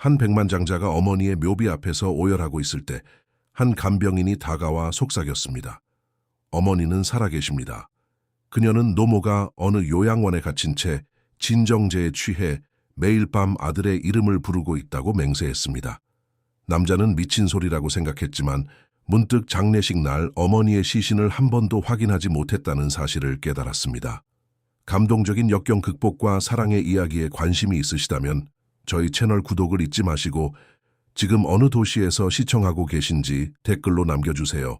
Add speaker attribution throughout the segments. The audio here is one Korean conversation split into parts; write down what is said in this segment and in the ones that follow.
Speaker 1: 한 백만장자가 어머니의 묘비 앞에서 오열하고 있을 때 한 간병인이 다가와 속삭였습니다. 어머니는 살아계십니다. 그녀는 노모가 어느 요양원에 갇힌 채 진정제에 취해 매일 밤 아들의 이름을 부르고 있다고 맹세했습니다. 남자는 미친 소리라고 생각했지만 문득 장례식 날 어머니의 시신을 한 번도 확인하지 못했다는 사실을 깨달았습니다. 감동적인 역경 극복과 사랑의 이야기에 관심이 있으시다면 저희 채널 구독을 잊지 마시고 지금 어느 도시에서 시청하고 계신지 댓글로 남겨주세요.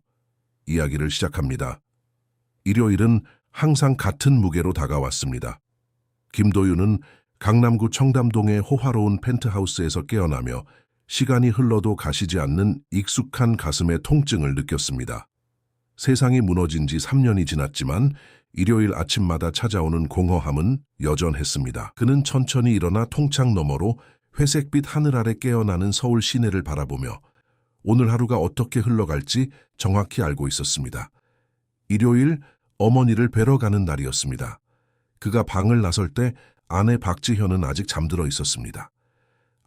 Speaker 1: 이야기를 시작합니다. 일요일은 항상 같은 무게로 다가왔습니다. 김도윤은 강남구 청담동의 호화로운 펜트하우스에서 깨어나며 시간이 흘러도 가시지 않는 익숙한 가슴의 통증을 느꼈습니다. 세상이 무너진 지 3년이 지났지만 일요일 아침마다 찾아오는 공허함은 여전했습니다. 그는 천천히 일어나 통창 너머로 회색빛 하늘 아래 깨어나는 서울 시내를 바라보며 오늘 하루가 어떻게 흘러갈지 정확히 알고 있었습니다. 일요일 어머니를 뵈러 가는 날이었습니다. 그가 방을 나설 때 아내 박지현은 아직 잠들어 있었습니다.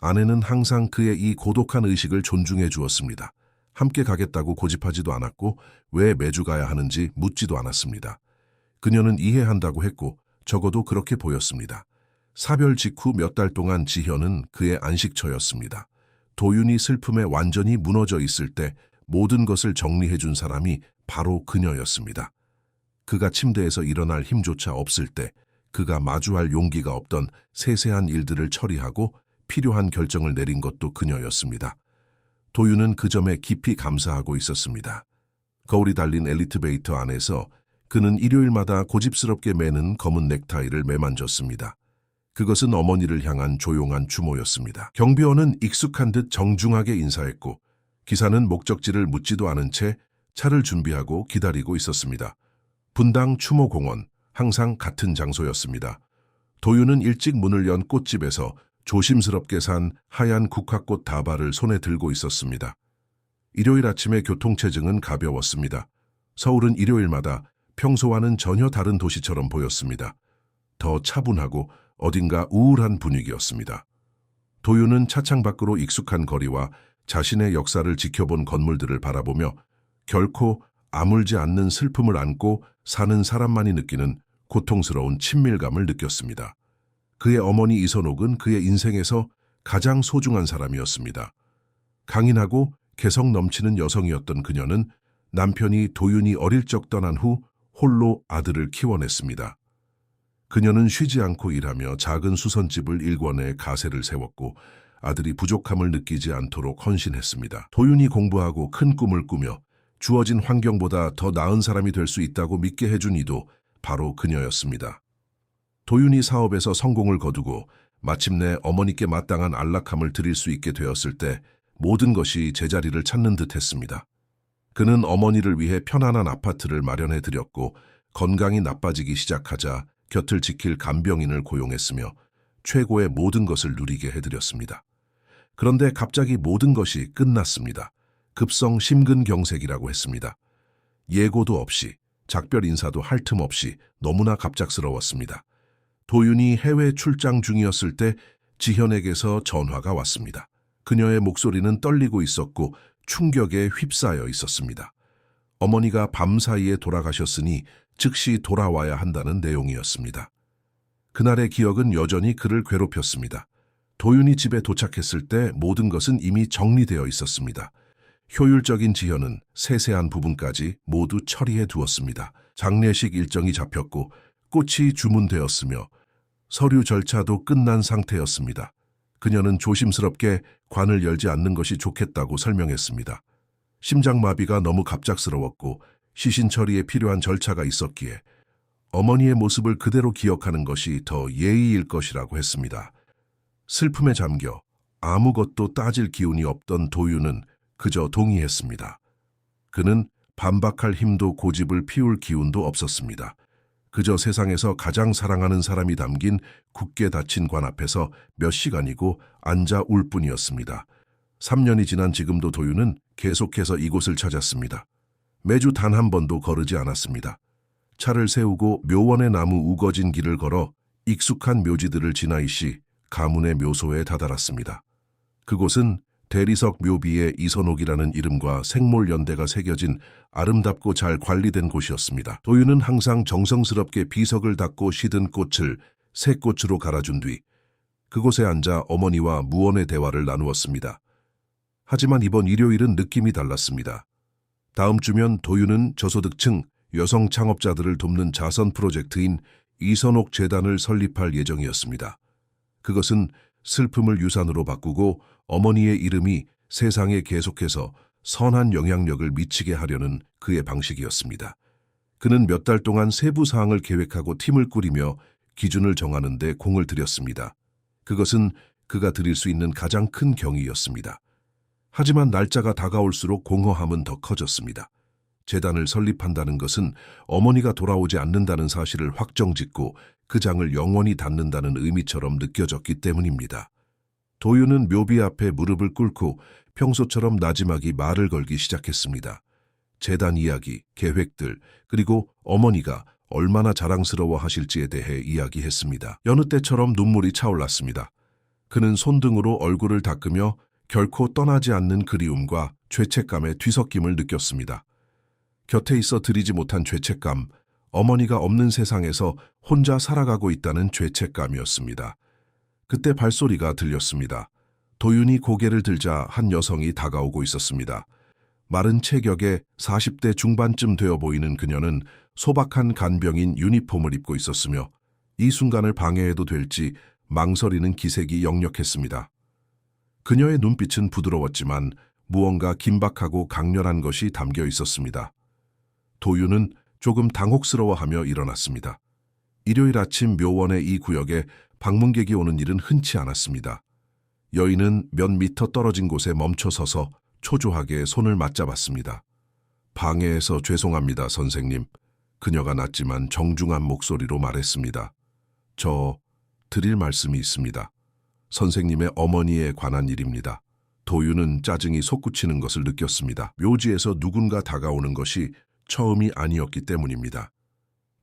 Speaker 1: 아내는 항상 그의 이 고독한 의식을 존중해 주었습니다. 함께 가겠다고 고집하지도 않았고 왜 매주 가야 하는지 묻지도 않았습니다. 그녀는 이해한다고 했고 적어도 그렇게 보였습니다. 사별 직후 몇 달 동안 지현은 그의 안식처였습니다. 도윤이 슬픔에 완전히 무너져 있을 때 모든 것을 정리해 준 사람이 바로 그녀였습니다. 그가 침대에서 일어날 힘조차 없을 때 그가 마주할 용기가 없던 세세한 일들을 처리하고 필요한 결정을 내린 것도 그녀였습니다. 도윤은 그 점에 깊이 감사하고 있었습니다. 거울이 달린 엘리베이터 안에서 그는 일요일마다 고집스럽게 매는 검은 넥타이를 매만졌습니다. 그것은 어머니를 향한 조용한 추모였습니다. 경비원은 익숙한 듯 정중하게 인사했고 기사는 목적지를 묻지도 않은 채 차를 준비하고 기다리고 있었습니다. 분당 추모공원, 항상 같은 장소였습니다. 도윤은 일찍 문을 연 꽃집에서 조심스럽게 산 하얀 국화꽃 다발을 손에 들고 있었습니다. 일요일 아침의 교통체증은 가벼웠습니다. 서울은 일요일마다 평소와는 전혀 다른 도시처럼 보였습니다. 더 차분하고 어딘가 우울한 분위기였습니다. 도윤은 차창 밖으로 익숙한 거리와 자신의 역사를 지켜본 건물들을 바라보며 결코 아물지 않는 슬픔을 안고 사는 사람만이 느끼는 고통스러운 친밀감을 느꼈습니다. 그의 어머니 이선옥은 그의 인생에서 가장 소중한 사람이었습니다. 강인하고 개성 넘치는 여성이었던 그녀는 남편이 도윤이 어릴 적 떠난 후 홀로 아들을 키워냈습니다. 그녀는 쉬지 않고 일하며 작은 수선집을 일궈내 가세를 세웠고 아들이 부족함을 느끼지 않도록 헌신했습니다. 도윤이 공부하고 큰 꿈을 꾸며 주어진 환경보다 더 나은 사람이 될 수 있다고 믿게 해준 이도 바로 그녀였습니다. 도윤이 사업에서 성공을 거두고 마침내 어머니께 마땅한 안락함을 드릴 수 있게 되었을 때 모든 것이 제자리를 찾는 듯했습니다. 그는 어머니를 위해 편안한 아파트를 마련해 드렸고 건강이 나빠지기 시작하자 곁을 지킬 간병인을 고용했으며 최고의 모든 것을 누리게 해드렸습니다. 그런데 갑자기 모든 것이 끝났습니다. 급성 심근경색이라고 했습니다. 예고도 없이 작별 인사도 할 틈 없이 너무나 갑작스러웠습니다. 도윤이 해외 출장 중이었을 때 지현에게서 전화가 왔습니다. 그녀의 목소리는 떨리고 있었고 충격에 휩싸여 있었습니다. 어머니가 밤사이에 돌아가셨으니 즉시 돌아와야 한다는 내용이었습니다. 그날의 기억은 여전히 그를 괴롭혔습니다. 도윤이 집에 도착했을 때 모든 것은 이미 정리되어 있었습니다. 효율적인 지현은 세세한 부분까지 모두 처리해 두었습니다. 장례식 일정이 잡혔고 꽃이 주문되었으며 서류 절차도 끝난 상태였습니다. 그녀는 조심스럽게 관을 열지 않는 것이 좋겠다고 설명했습니다. 심장마비가 너무 갑작스러웠고 시신 처리에 필요한 절차가 있었기에 어머니의 모습을 그대로 기억하는 것이 더 예의일 것이라고 했습니다. 슬픔에 잠겨 아무것도 따질 기운이 없던 도윤은 그저 동의했습니다. 그는 반박할 힘도 고집을 피울 기운도 없었습니다. 그저 세상에서 가장 사랑하는 사람이 담긴 굳게 닫힌 관 앞에서 몇 시간이고 앉아 울 뿐이었습니다. 3년이 지난 지금도 도윤은 계속해서 이곳을 찾았습니다. 매주 단 한 번도 거르지 않았습니다. 차를 세우고 묘원의 나무 우거진 길을 걸어 익숙한 묘지들을 지나 이씨 가문의 묘소에 다다랐습니다. 그곳은 대리석 묘비의 이선옥이라는 이름과 생몰연대가 새겨진 아름답고 잘 관리된 곳이었습니다. 도윤은 항상 정성스럽게 비석을 닦고 시든 꽃을 새 꽃으로 갈아준 뒤 그곳에 앉아 어머니와 무언의 대화를 나누었습니다. 하지만 이번 일요일은 느낌이 달랐습니다. 다음 주면 도윤은 저소득층 여성 창업자들을 돕는 자선 프로젝트인 이선옥 재단을 설립할 예정이었습니다. 그것은 슬픔을 유산으로 바꾸고 어머니의 이름이 세상에 계속해서 선한 영향력을 미치게 하려는 그의 방식이었습니다. 그는 몇 달 동안 세부 사항을 계획하고 팀을 꾸리며 기준을 정하는 데 공을 들였습니다. 그것은 그가 드릴 수 있는 가장 큰 경의였습니다. 하지만 날짜가 다가올수록 공허함은 더 커졌습니다. 재단을 설립한다는 것은 어머니가 돌아오지 않는다는 사실을 확정짓고 그 장을 영원히 닫는다는 의미처럼 느껴졌기 때문입니다. 도윤은 묘비 앞에 무릎을 꿇고 평소처럼 나지막이 말을 걸기 시작했습니다. 재단 이야기, 계획들, 그리고 어머니가 얼마나 자랑스러워 하실지에 대해 이야기했습니다. 여느 때처럼 눈물이 차올랐습니다. 그는 손등으로 얼굴을 닦으며 결코 떠나지 않는 그리움과 죄책감의 뒤섞임을 느꼈습니다. 곁에 있어 드리지 못한 죄책감, 어머니가 없는 세상에서 혼자 살아가고 있다는 죄책감이었습니다. 그때 발소리가 들렸습니다. 도윤이 고개를 들자 한 여성이 다가오고 있었습니다. 마른 체격에 40대 중반쯤 되어 보이는 그녀는 소박한 간병인 유니폼을 입고 있었으며 이 순간을 방해해도 될지 망설이는 기색이 역력했습니다. 그녀의 눈빛은 부드러웠지만 무언가 긴박하고 강렬한 것이 담겨 있었습니다. 도윤은 조금 당혹스러워하며 일어났습니다. 일요일 아침 묘원의 이 구역에 방문객이 오는 일은 흔치 않았습니다. 여인은 몇 미터 떨어진 곳에 멈춰 서서 초조하게 손을 맞잡았습니다. 방해해서 죄송합니다, 선생님. 그녀가 낮지만 정중한 목소리로 말했습니다. 저 드릴 말씀이 있습니다. 선생님의 어머니에 관한 일입니다. 도윤은 짜증이 솟구치는 것을 느꼈습니다. 묘지에서 누군가 다가오는 것이 처음이 아니었기 때문입니다.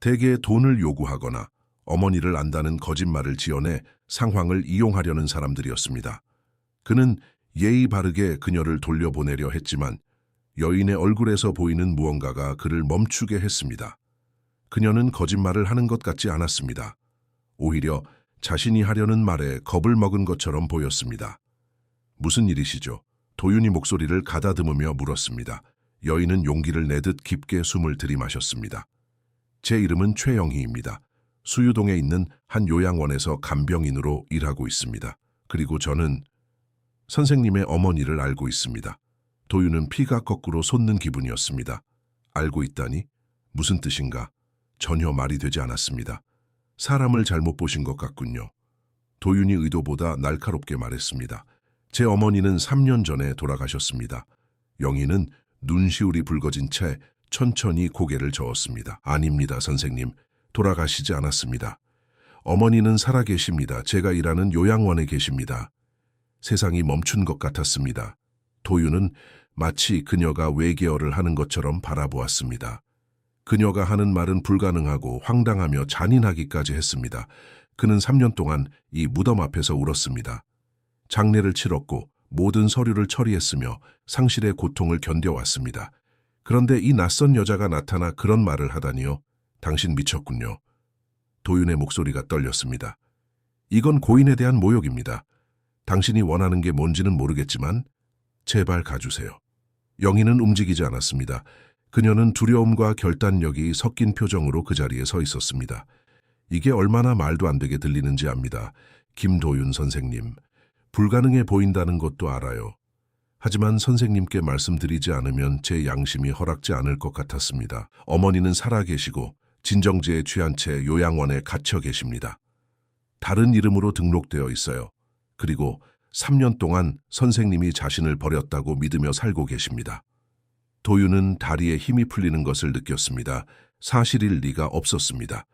Speaker 1: 대개 돈을 요구하거나 어머니를 안다는 거짓말을 지어내 상황을 이용하려는 사람들이었습니다. 그는 예의 바르게 그녀를 돌려보내려 했지만 여인의 얼굴에서 보이는 무언가가 그를 멈추게 했습니다. 그녀는 거짓말을 하는 것 같지 않았습니다. 오히려 자신이 하려는 말에 겁을 먹은 것처럼 보였습니다. 무슨 일이시죠? 도윤이 목소리를 가다듬으며 물었습니다. 여인은 용기를 내듯 깊게 숨을 들이마셨습니다. 제 이름은 최영희입니다. 수유동에 있는 한 요양원에서 간병인으로 일하고 있습니다. 그리고 저는 선생님의 어머니를 알고 있습니다. 도윤은 피가 거꾸로 솟는 기분이었습니다. 알고 있다니? 무슨 뜻인가? 전혀 말이 되지 않았습니다. 사람을 잘못 보신 것 같군요. 도윤이 의도보다 날카롭게 말했습니다. 제 어머니는 3년 전에 돌아가셨습니다. 영희는 눈시울이 붉어진 채 천천히 고개를 저었습니다. 아닙니다, 선생님. 돌아가시지 않았습니다. 어머니는 살아계십니다. 제가 일하는 요양원에 계십니다. 세상이 멈춘 것 같았습니다. 도윤은 마치 그녀가 외계어를 하는 것처럼 바라보았습니다. 그녀가 하는 말은 불가능하고 황당하며 잔인하기까지 했습니다. 그는 3년 동안 이 무덤 앞에서 울었습니다. 장례를 치렀고 모든 서류를 처리했으며 상실의 고통을 견뎌왔습니다. 그런데 이 낯선 여자가 나타나 그런 말을 하다니요. 당신 미쳤군요. 도윤의 목소리가 떨렸습니다. 이건 고인에 대한 모욕입니다. 당신이 원하는 게 뭔지는 모르겠지만 제발 가주세요. 영희는 움직이지 않았습니다. 그녀는 두려움과 결단력이 섞인 표정으로 그 자리에 서 있었습니다. 이게 얼마나 말도 안 되게 들리는지 압니다. 김도윤 선생님. 불가능해 보인다는 것도 알아요. 하지만 선생님께 말씀드리지 않으면 제 양심이 허락지 않을 것 같았습니다. 어머니는 살아계시고 진정제에 취한 채 요양원에 갇혀 계십니다. 다른 이름으로 등록되어 있어요. 그리고 3년 동안 선생님이 자신을 버렸다고 믿으며 살고 계십니다. 도윤은 다리에 힘이 풀리는 것을 느꼈습니다. 사실일 리가 없었습니다.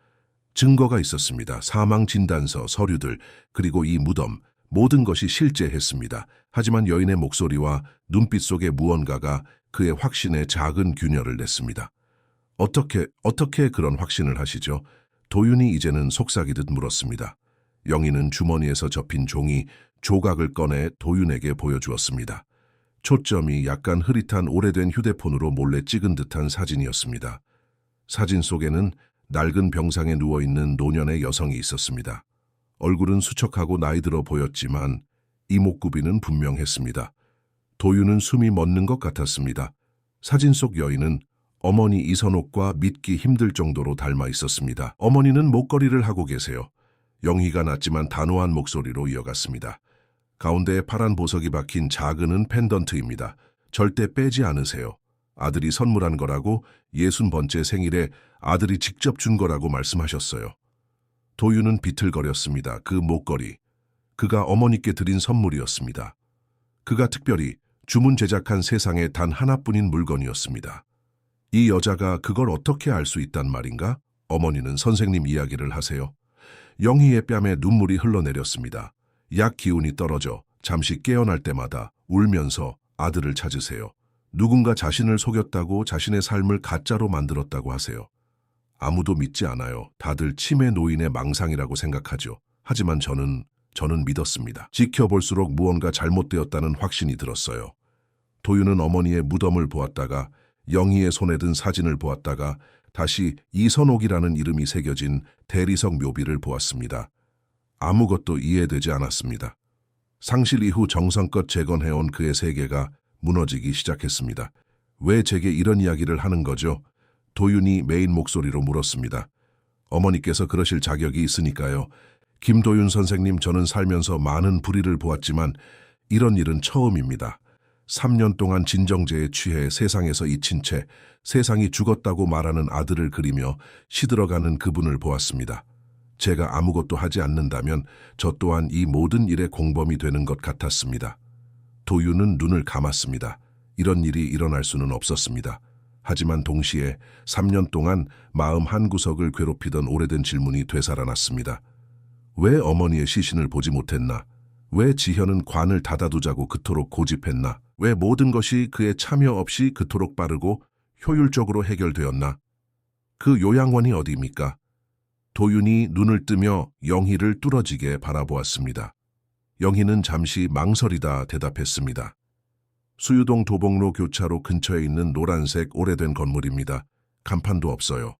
Speaker 1: 증거가 있었습니다. 사망 진단서, 서류들, 그리고 이 무덤, 모든 것이 실제했습니다. 하지만 여인의 목소리와 눈빛 속의 무언가가 그의 확신에 작은 균열을 냈습니다. 어떻게 그런 확신을 하시죠? 도윤이 이제는 속삭이듯 물었습니다. 영희는 주머니에서 접힌 종이 조각을 꺼내 도윤에게 보여주었습니다. 초점이 약간 흐릿한 오래된 휴대폰으로 몰래 찍은 듯한 사진이었습니다. 사진 속에는 낡은 병상에 누워있는 노년의 여성이 있었습니다. 얼굴은 수척하고 나이 들어 보였지만 이목구비는 분명했습니다. 도윤은 숨이 멎는 것 같았습니다. 사진 속 여인은 어머니 이선옥과 믿기 힘들 정도로 닮아 있었습니다. 어머니는 목걸이를 하고 계세요. 영희가 낮지만 단호한 목소리로 이어갔습니다. 가운데에 파란 보석이 박힌 작은 펜던트입니다. 절대 빼지 않으세요. 아들이 선물한 거라고 60번째 생일에 아들이 직접 준 거라고 말씀하셨어요. 도윤은 비틀거렸습니다. 그 목걸이. 그가 어머니께 드린 선물이었습니다. 그가 특별히 주문 제작한 세상에 단 하나뿐인 물건이었습니다. 이 여자가 그걸 어떻게 알 수 있단 말인가? 어머니는 선생님 이야기를 하세요. 영희의 뺨에 눈물이 흘러내렸습니다. 약 기운이 떨어져 잠시 깨어날 때마다 울면서 아들을 찾으세요. 누군가 자신을 속였다고 자신의 삶을 가짜로 만들었다고 하세요. 아무도 믿지 않아요. 다들 치매 노인의 망상이라고 생각하죠. 하지만 저는 믿었습니다. 지켜볼수록 무언가 잘못되었다는 확신이 들었어요. 도윤은 어머니의 무덤을 보았다가 영희의 손에 든 사진을 보았다가 다시 이선옥이라는 이름이 새겨진 대리석 묘비를 보았습니다. 아무것도 이해되지 않았습니다. 상실 이후 정성껏 재건해온 그의 세계가 무너지기 시작했습니다. 왜 제게 이런 이야기를 하는 거죠? 도윤이 메인 목소리로 물었습니다. 어머니께서 그러실 자격이 있으니까요. 김도윤 선생님, 저는 살면서 많은 불의를 보았지만 이런 일은 처음입니다. 3년 동안 진정제에 취해 세상에서 잊힌 채 세상이 죽었다고 말하는 아들을 그리며 시들어가는 그분을 보았습니다. 제가 아무것도 하지 않는다면 저 또한 이 모든 일의 공범이 되는 것 같았습니다. 도윤은 눈을 감았습니다. 이런 일이 일어날 수는 없었습니다. 하지만 동시에 3년 동안 마음 한구석을 괴롭히던 오래된 질문이 되살아났습니다. 왜 어머니의 시신을 보지 못했나? 왜 지현은 관을 닫아두자고 그토록 고집했나? 왜 모든 것이 그의 참여 없이 그토록 빠르고 효율적으로 해결되었나? 그 요양원이 어디입니까? 도윤이 눈을 뜨며 영희를 뚫어지게 바라보았습니다. 영희는 잠시 망설이다 대답했습니다. 수유동 도봉로 교차로 근처에 있는 노란색 오래된 건물입니다. 간판도 없어요.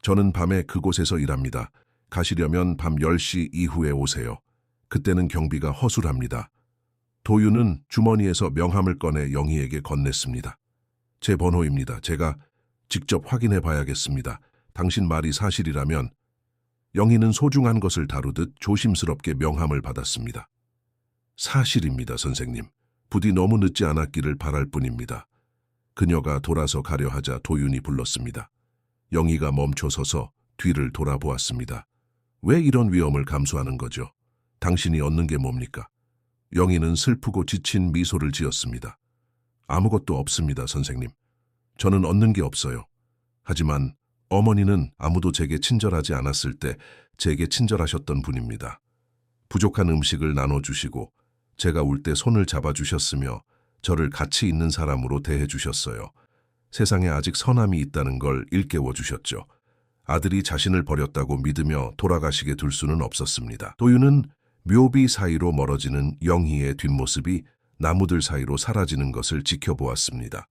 Speaker 1: 저는 밤에 그곳에서 일합니다. 가시려면 밤 10시 이후에 오세요. 그때는 경비가 허술합니다. 도윤은 주머니에서 명함을 꺼내 영희에게 건넸습니다. 제 번호입니다. 제가 직접 확인해 봐야겠습니다. 당신 말이 사실이라면. 영희는 소중한 것을 다루듯 조심스럽게 명함을 받았습니다. 사실입니다, 선생님. 부디 너무 늦지 않았기를 바랄 뿐입니다. 그녀가 돌아서 가려 하자 도윤이 불렀습니다. 영희가 멈춰서서 뒤를 돌아보았습니다. 왜 이런 위험을 감수하는 거죠? 당신이 얻는 게 뭡니까? 영희는 슬프고 지친 미소를 지었습니다. 아무것도 없습니다, 선생님. 저는 얻는 게 없어요. 하지만 어머니는 아무도 제게 친절하지 않았을 때 제게 친절하셨던 분입니다. 부족한 음식을 나눠주시고 제가 울 때 손을 잡아주셨으며 저를 가치 있는 사람으로 대해주셨어요. 세상에 아직 선함이 있다는 걸 일깨워 주셨죠. 아들이 자신을 버렸다고 믿으며 돌아가시게 둘 수는 없었습니다. 도윤은 묘비 사이로 멀어지는 영희의 뒷모습이 나무들 사이로 사라지는 것을 지켜보았습니다.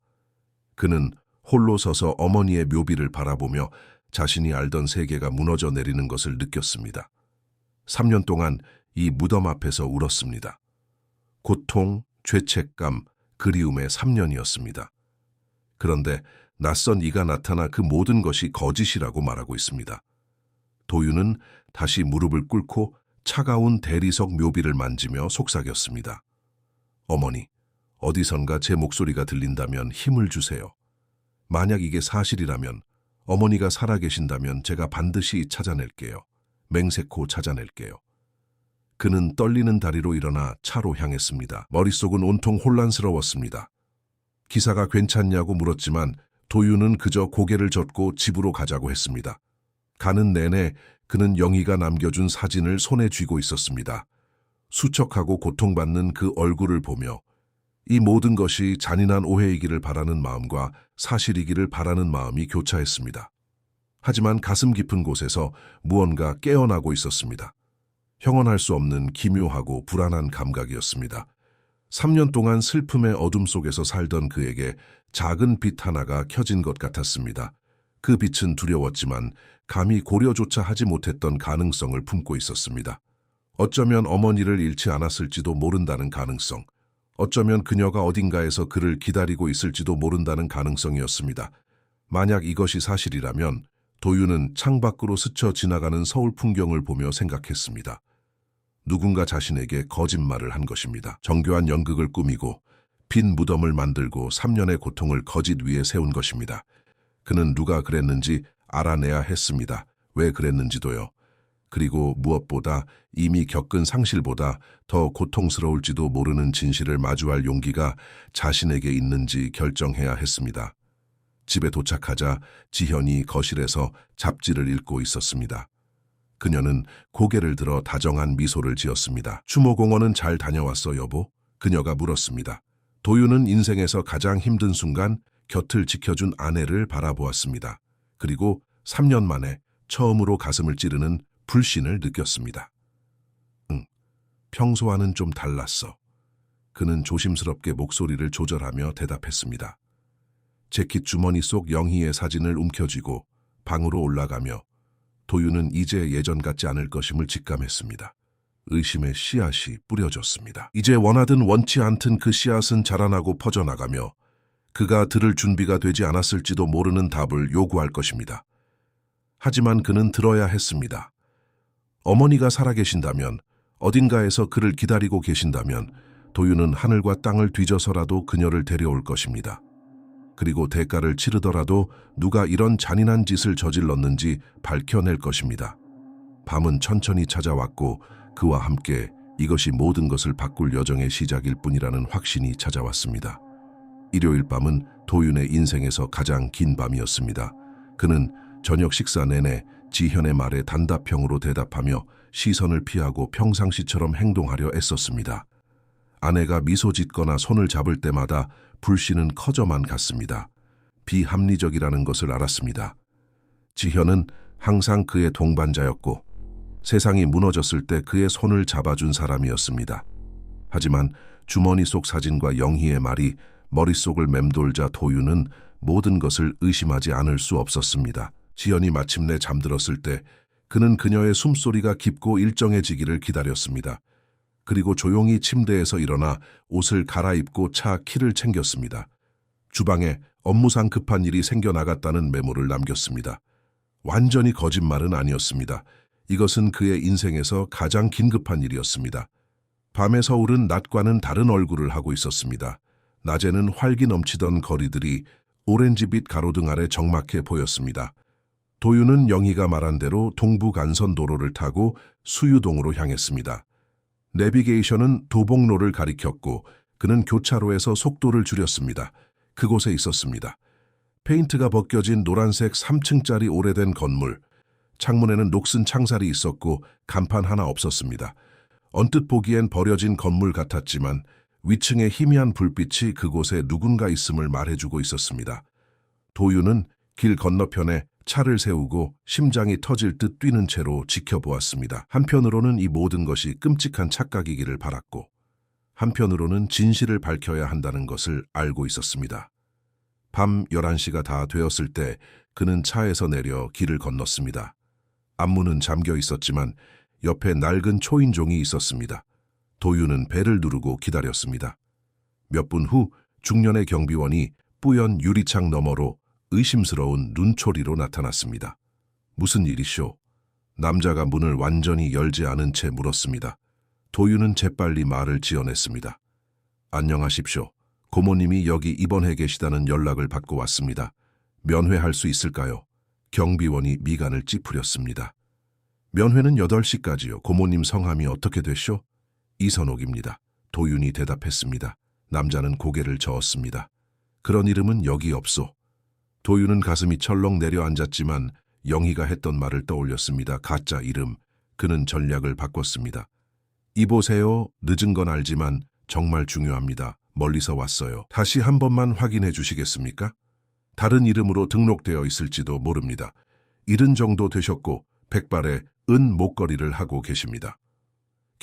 Speaker 1: 그는 홀로 서서 어머니의 묘비를 바라보며 자신이 알던 세계가 무너져 내리는 것을 느꼈습니다. 3년 동안 이 무덤 앞에서 울었습니다. 고통, 죄책감, 그리움의 3년이었습니다. 그런데 낯선 이가 나타나 그 모든 것이 거짓이라고 말하고 있습니다. 도윤은 다시 무릎을 꿇고 차가운 대리석 묘비를 만지며 속삭였습니다. 어머니, 어디선가 제 목소리가 들린다면 힘을 주세요. 만약 이게 사실이라면, 어머니가 살아계신다면 제가 반드시 찾아낼게요. 맹세코 찾아낼게요. 그는 떨리는 다리로 일어나 차로 향했습니다. 머릿속은 온통 혼란스러웠습니다. 기사가 괜찮냐고 물었지만 도윤은 그저 고개를 젓고 집으로 가자고 했습니다. 가는 내내 그는 영희가 남겨준 사진을 손에 쥐고 있었습니다. 수척하고 고통받는 그 얼굴을 보며 이 모든 것이 잔인한 오해이기를 바라는 마음과 사실이기를 바라는 마음이 교차했습니다. 하지만 가슴 깊은 곳에서 무언가 깨어나고 있었습니다. 형언할 수 없는 기묘하고 불안한 감각이었습니다. 3년 동안 슬픔의 어둠 속에서 살던 그에게 작은 빛 하나가 켜진 것 같았습니다. 그 빛은 두려웠지만 감히 고려조차 하지 못했던 가능성을 품고 있었습니다. 어쩌면 어머니를 잃지 않았을지도 모른다는 가능성, 어쩌면 그녀가 어딘가에서 그를 기다리고 있을지도 모른다는 가능성이었습니다. 만약 이것이 사실이라면 도윤은 창밖으로 스쳐 지나가는 서울 풍경을 보며 생각했습니다. 누군가 자신에게 거짓말을 한 것입니다. 정교한 연극을 꾸미고 빈 무덤을 만들고 3년의 고통을 거짓 위에 세운 것입니다. 그는 누가 그랬는지 알아내야 했습니다. 왜 그랬는지도요. 그리고 무엇보다 이미 겪은 상실보다 더 고통스러울지도 모르는 진실을 마주할 용기가 자신에게 있는지 결정해야 했습니다. 집에 도착하자 지현이 거실에서 잡지를 읽고 있었습니다. 그녀는 고개를 들어 다정한 미소를 지었습니다. 추모공원은 잘 다녀왔어, 여보? 그녀가 물었습니다. 도윤은 인생에서 가장 힘든 순간 곁을 지켜준 아내를 바라보았습니다. 그리고 3년 만에 처음으로 가슴을 찌르는 불신을 느꼈습니다. 응, 평소와는 좀 달랐어. 그는 조심스럽게 목소리를 조절하며 대답했습니다. 재킷 주머니 속 영희의 사진을 움켜쥐고 방으로 올라가며 도윤은 이제 예전 같지 않을 것임을 직감했습니다. 의심의 씨앗이 뿌려졌습니다. 이제 원하든 원치 않든 그 씨앗은 자라나고 퍼져나가며 그가 들을 준비가 되지 않았을지도 모르는 답을 요구할 것입니다. 하지만 그는 들어야 했습니다. 어머니가 살아계신다면, 어딘가에서 그를 기다리고 계신다면 도윤은 하늘과 땅을 뒤져서라도 그녀를 데려올 것입니다. 그리고 대가를 치르더라도 누가 이런 잔인한 짓을 저질렀는지 밝혀낼 것입니다. 밤은 천천히 찾아왔고 그와 함께 이것이 모든 것을 바꿀 여정의 시작일 뿐이라는 확신이 찾아왔습니다. 일요일 밤은 도윤의 인생에서 가장 긴 밤이었습니다. 그는 저녁 식사 내내 지현의 말에 단답형으로 대답하며 시선을 피하고 평상시처럼 행동하려 애썼습니다. 아내가 미소 짓거나 손을 잡을 때마다 불신은 커져만 갔습니다. 비합리적이라는 것을 알았습니다. 지현은 항상 그의 동반자였고 세상이 무너졌을 때 그의 손을 잡아준 사람이었습니다. 하지만 주머니 속 사진과 영희의 말이 머릿속을 맴돌자 도윤은 모든 것을 의심하지 않을 수 없었습니다. 지연이 마침내 잠들었을 때 그는 그녀의 숨소리가 깊고 일정해지기를 기다렸습니다. 그리고 조용히 침대에서 일어나 옷을 갈아입고 차 키를 챙겼습니다. 주방에 업무상 급한 일이 생겨나갔다는 메모를 남겼습니다. 완전히 거짓말은 아니었습니다. 이것은 그의 인생에서 가장 긴급한 일이었습니다. 밤의 서울은 낮과는 다른 얼굴을 하고 있었습니다. 낮에는 활기 넘치던 거리들이 오렌지빛 가로등 아래 적막해 보였습니다. 도윤은 영희가 말한 대로 동부간선도로를 타고 수유동으로 향했습니다. 내비게이션은 도봉로를 가리켰고 그는 교차로에서 속도를 줄였습니다. 그곳에 있었습니다. 페인트가 벗겨진 노란색 3층짜리 오래된 건물. 창문에는 녹슨 창살이 있었고 간판 하나 없었습니다. 언뜻 보기엔 버려진 건물 같았지만 위층의 희미한 불빛이 그곳에 누군가 있음을 말해주고 있었습니다. 도윤은 길 건너편에 차를 세우고 심장이 터질 듯 뛰는 채로 지켜보았습니다. 한편으로는 이 모든 것이 끔찍한 착각이기를 바랐고 한편으로는 진실을 밝혀야 한다는 것을 알고 있었습니다. 밤 11시가 다 되었을 때 그는 차에서 내려 길을 건넜습니다. 앞문은 잠겨 있었지만 옆에 낡은 초인종이 있었습니다. 도윤은 벨을 누르고 기다렸습니다. 몇 분 후 중년의 경비원이 뿌연 유리창 너머로 의심스러운 눈초리로 나타났습니다. 무슨 일이쇼? 남자가 문을 완전히 열지 않은 채 물었습니다. 도윤은 재빨리 말을 지어냈습니다. 안녕하십시오. 고모님이 여기 입원해 계시다는 연락을 받고 왔습니다. 면회할 수 있을까요? 경비원이 미간을 찌푸렸습니다. 면회는 8시까지요. 고모님 성함이 어떻게 되쇼? 이선옥입니다. 도윤이 대답했습니다. 남자는 고개를 저었습니다. 그런 이름은 여기 없소. 도윤은 가슴이 철렁 내려앉았지만 영희가 했던 말을 떠올렸습니다. 가짜 이름. 그는 전략을 바꿨습니다. 이보세요. 늦은 건 알지만 정말 중요합니다. 멀리서 왔어요. 다시 한 번만 확인해 주시겠습니까? 다른 이름으로 등록되어 있을지도 모릅니다. 70 정도 되셨고 백발의 은 목걸이를 하고 계십니다.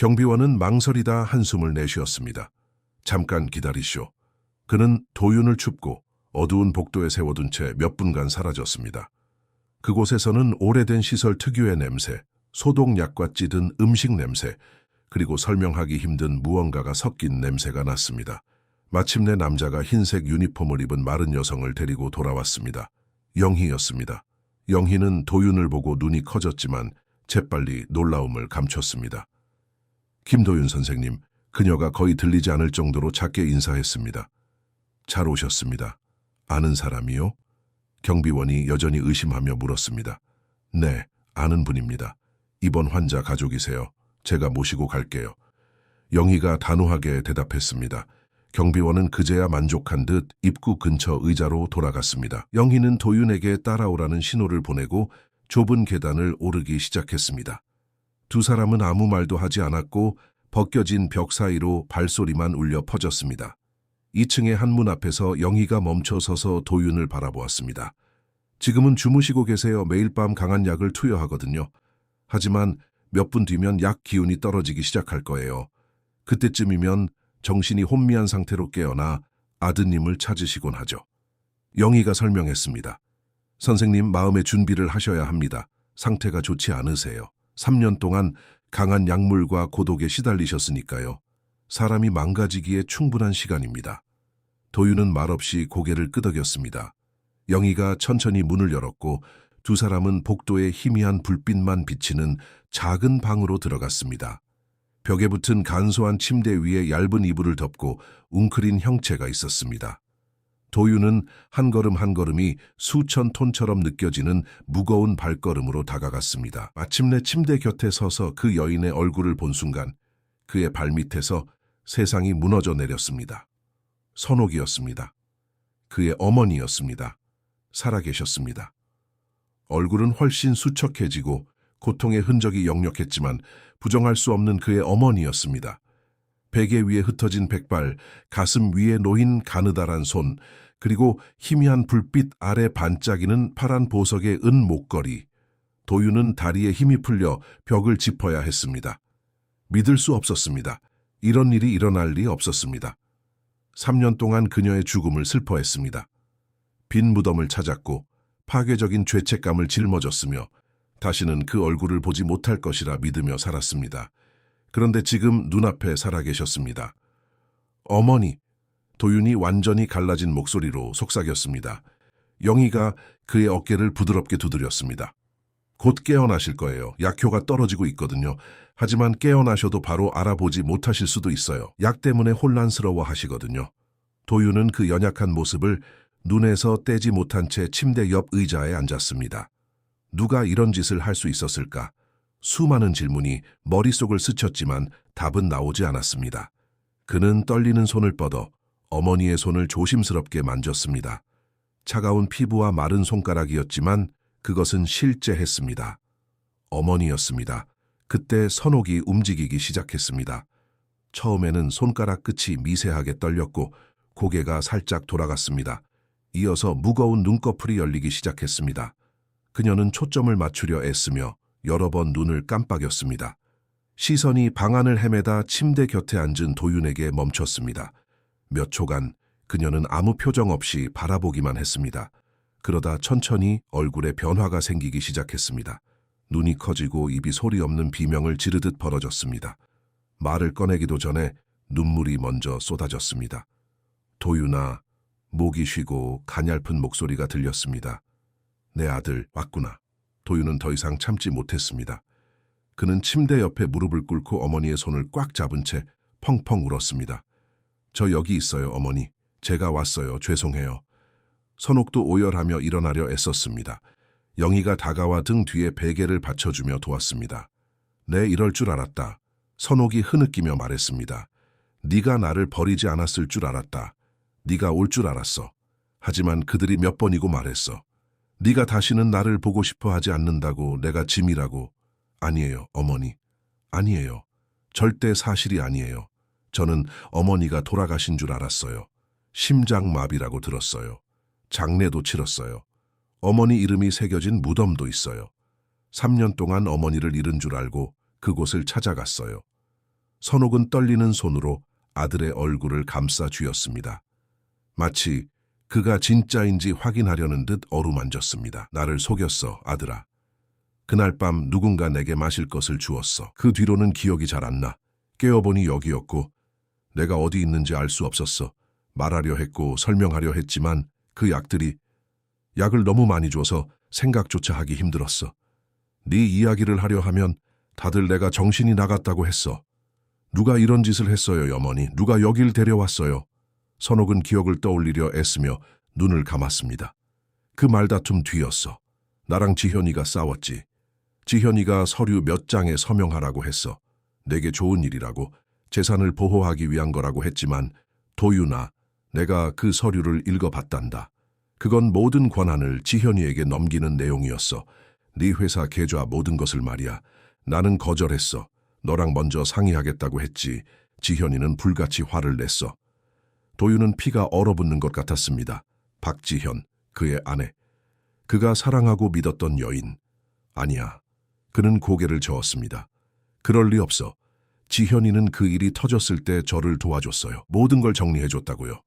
Speaker 1: 경비원은 망설이다 한숨을 내쉬었습니다. 잠깐 기다리시오. 그는 도윤을 춥고 어두운 복도에 세워둔 채 몇 분간 사라졌습니다. 그곳에서는 오래된 시설 특유의 냄새, 소독약과 찌든 음식 냄새, 그리고 설명하기 힘든 무언가가 섞인 냄새가 났습니다. 마침내 남자가 흰색 유니폼을 입은 마른 여성을 데리고 돌아왔습니다. 영희였습니다. 영희는 도윤을 보고 눈이 커졌지만 재빨리 놀라움을 감췄습니다. 김도윤 선생님, 그녀가 거의 들리지 않을 정도로 작게 인사했습니다. 잘 오셨습니다. 아는 사람이요? 경비원이 여전히 의심하며 물었습니다. 네, 아는 분입니다. 이번 환자 가족이세요. 제가 모시고 갈게요. 영희가 단호하게 대답했습니다. 경비원은 그제야 만족한 듯 입구 근처 의자로 돌아갔습니다. 영희는 도윤에게 따라오라는 신호를 보내고 좁은 계단을 오르기 시작했습니다. 두 사람은 아무 말도 하지 않았고 벗겨진 벽 사이로 발소리만 울려 퍼졌습니다. 2층의 한문 앞에서 영희가 멈춰 서서 도윤을 바라보았습니다. 지금은 주무시고 계세요. 매일 밤 강한 약을 투여하거든요. 하지만 몇 분 뒤면 약 기운이 떨어지기 시작할 거예요. 그때쯤이면 정신이 혼미한 상태로 깨어나 아드님을 찾으시곤 하죠. 영희가 설명했습니다. 선생님, 마음의 준비를 하셔야 합니다. 상태가 좋지 않으세요. 3년 동안 강한 약물과 고독에 시달리셨으니까요. 사람이 망가지기에 충분한 시간입니다. 도윤은 말없이 고개를 끄덕였습니다. 영희가 천천히 문을 열었고 두 사람은 복도에 희미한 불빛만 비치는 작은 방으로 들어갔습니다. 벽에 붙은 간소한 침대 위에 얇은 이불을 덮고 웅크린 형체가 있었습니다. 도윤은 한 걸음 한 걸음이 수천 톤처럼 느껴지는 무거운 발걸음으로 다가갔습니다. 마침내 침대 곁에 서서 그 여인의 얼굴을 본 순간 그의 발밑에서 세상이 무너져 내렸습니다. 선옥이었습니다. 그의 어머니였습니다. 살아계셨습니다. 얼굴은 훨씬 수척해지고 고통의 흔적이 역력했지만 부정할 수 없는 그의 어머니였습니다. 베개 위에 흩어진 백발, 가슴 위에 놓인 가느다란 손, 그리고 희미한 불빛 아래 반짝이는 파란 보석의 은 목걸이. 도윤은 다리에 힘이 풀려 벽을 짚어야 했습니다. 믿을 수 없었습니다. 이런 일이 일어날 리 없었습니다. 3년 동안 그녀의 죽음을 슬퍼했습니다. 빈 무덤을 찾았고 파괴적인 죄책감을 짊어졌으며 다시는 그 얼굴을 보지 못할 것이라 믿으며 살았습니다. 그런데 지금 눈앞에 살아계셨습니다. 어머니, 도윤이 완전히 갈라진 목소리로 속삭였습니다. 영희가 그의 어깨를 부드럽게 두드렸습니다. 곧 깨어나실 거예요. 약효가 떨어지고 있거든요. 하지만 깨어나셔도 바로 알아보지 못하실 수도 있어요. 약 때문에 혼란스러워 하시거든요. 도윤은 그 연약한 모습을 눈에서 떼지 못한 채 침대 옆 의자에 앉았습니다. 누가 이런 짓을 할 수 있었을까? 수많은 질문이 머릿속을 스쳤지만 답은 나오지 않았습니다. 그는 떨리는 손을 뻗어 어머니의 손을 조심스럽게 만졌습니다. 차가운 피부와 마른 손가락이었지만 그것은 실제했습니다. 어머니였습니다. 그때 선옥이 움직이기 시작했습니다. 처음에는 손가락 끝이 미세하게 떨렸고 고개가 살짝 돌아갔습니다. 이어서 무거운 눈꺼풀이 열리기 시작했습니다. 그녀는 초점을 맞추려 애쓰며 여러 번 눈을 깜빡였습니다. 시선이 방안을 헤매다 침대 곁에 앉은 도윤에게 멈췄습니다. 몇 초간 그녀는 아무 표정 없이 바라보기만 했습니다. 그러다 천천히 얼굴에 변화가 생기기 시작했습니다. 눈이 커지고 입이 소리 없는 비명을 지르듯 벌어졌습니다. 말을 꺼내기도 전에 눈물이 먼저 쏟아졌습니다. 도윤아, 목이 쉬고 가냘픈 목소리가 들렸습니다. 내 아들 왔구나. 도윤은 더 이상 참지 못했습니다. 그는 침대 옆에 무릎을 꿇고 어머니의 손을 꽉 잡은 채 펑펑 울었습니다. 저 여기 있어요, 어머니. 제가 왔어요. 죄송해요. 선옥도 오열하며 일어나려 애썼습니다. 영희가 다가와 등 뒤에 베개를 받쳐주며 도왔습니다. 네, 이럴 줄 알았다. 선옥이 흐느끼며 말했습니다. 네가 나를 버리지 않았을 줄 알았다. 네가 올 줄 알았어. 하지만 그들이 몇 번이고 말했어. 네가 다시는 나를 보고 싶어 하지 않는다고, 내가 짐이라고. 아니에요, 어머니. 아니에요. 절대 사실이 아니에요. 저는 어머니가 돌아가신 줄 알았어요. 심장마비라고 들었어요. 장례도 치렀어요. 어머니 이름이 새겨진 무덤도 있어요. 3년 동안 어머니를 잃은 줄 알고 그곳을 찾아갔어요. 선옥은 떨리는 손으로 아들의 얼굴을 감싸 쥐었습니다. 마치 그가 진짜인지 확인하려는 듯 어루만졌습니다. 나를 속였어, 아들아. 그날 밤 누군가 내게 마실 것을 주었어. 그 뒤로는 기억이 잘 안 나. 깨어보니 여기였고 내가 어디 있는지 알 수 없었어. 말하려 했고 설명하려 했지만 그 약을 너무 많이 줘서 생각조차 하기 힘들었어. 네 이야기를 하려 하면 다들 내가 정신이 나갔다고 했어. 누가 이런 짓을 했어요, 어머니? 누가 여길 데려왔어요? 선옥은 기억을 떠올리려 애쓰며 눈을 감았습니다. 그 말다툼 뒤였어. 나랑 지현이가 싸웠지. 지현이가 서류 몇 장에 서명하라고 했어. 내게 좋은 일이라고, 재산을 보호하기 위한 거라고 했지만 도윤아, 내가 그 서류를 읽어봤단다. 그건 모든 권한을 지현이에게 넘기는 내용이었어. 네 회사 계좌 모든 것을 말이야. 나는 거절했어. 너랑 먼저 상의하겠다고 했지. 지현이는 불같이 화를 냈어. 도윤은 피가 얼어붙는 것 같았습니다. 박지현, 그의 아내. 그가 사랑하고 믿었던 여인. 아니야. 그는 고개를 저었습니다. 그럴 리 없어. 지현이는 그 일이 터졌을 때 저를 도와줬어요. 모든 걸 정리해줬다고요.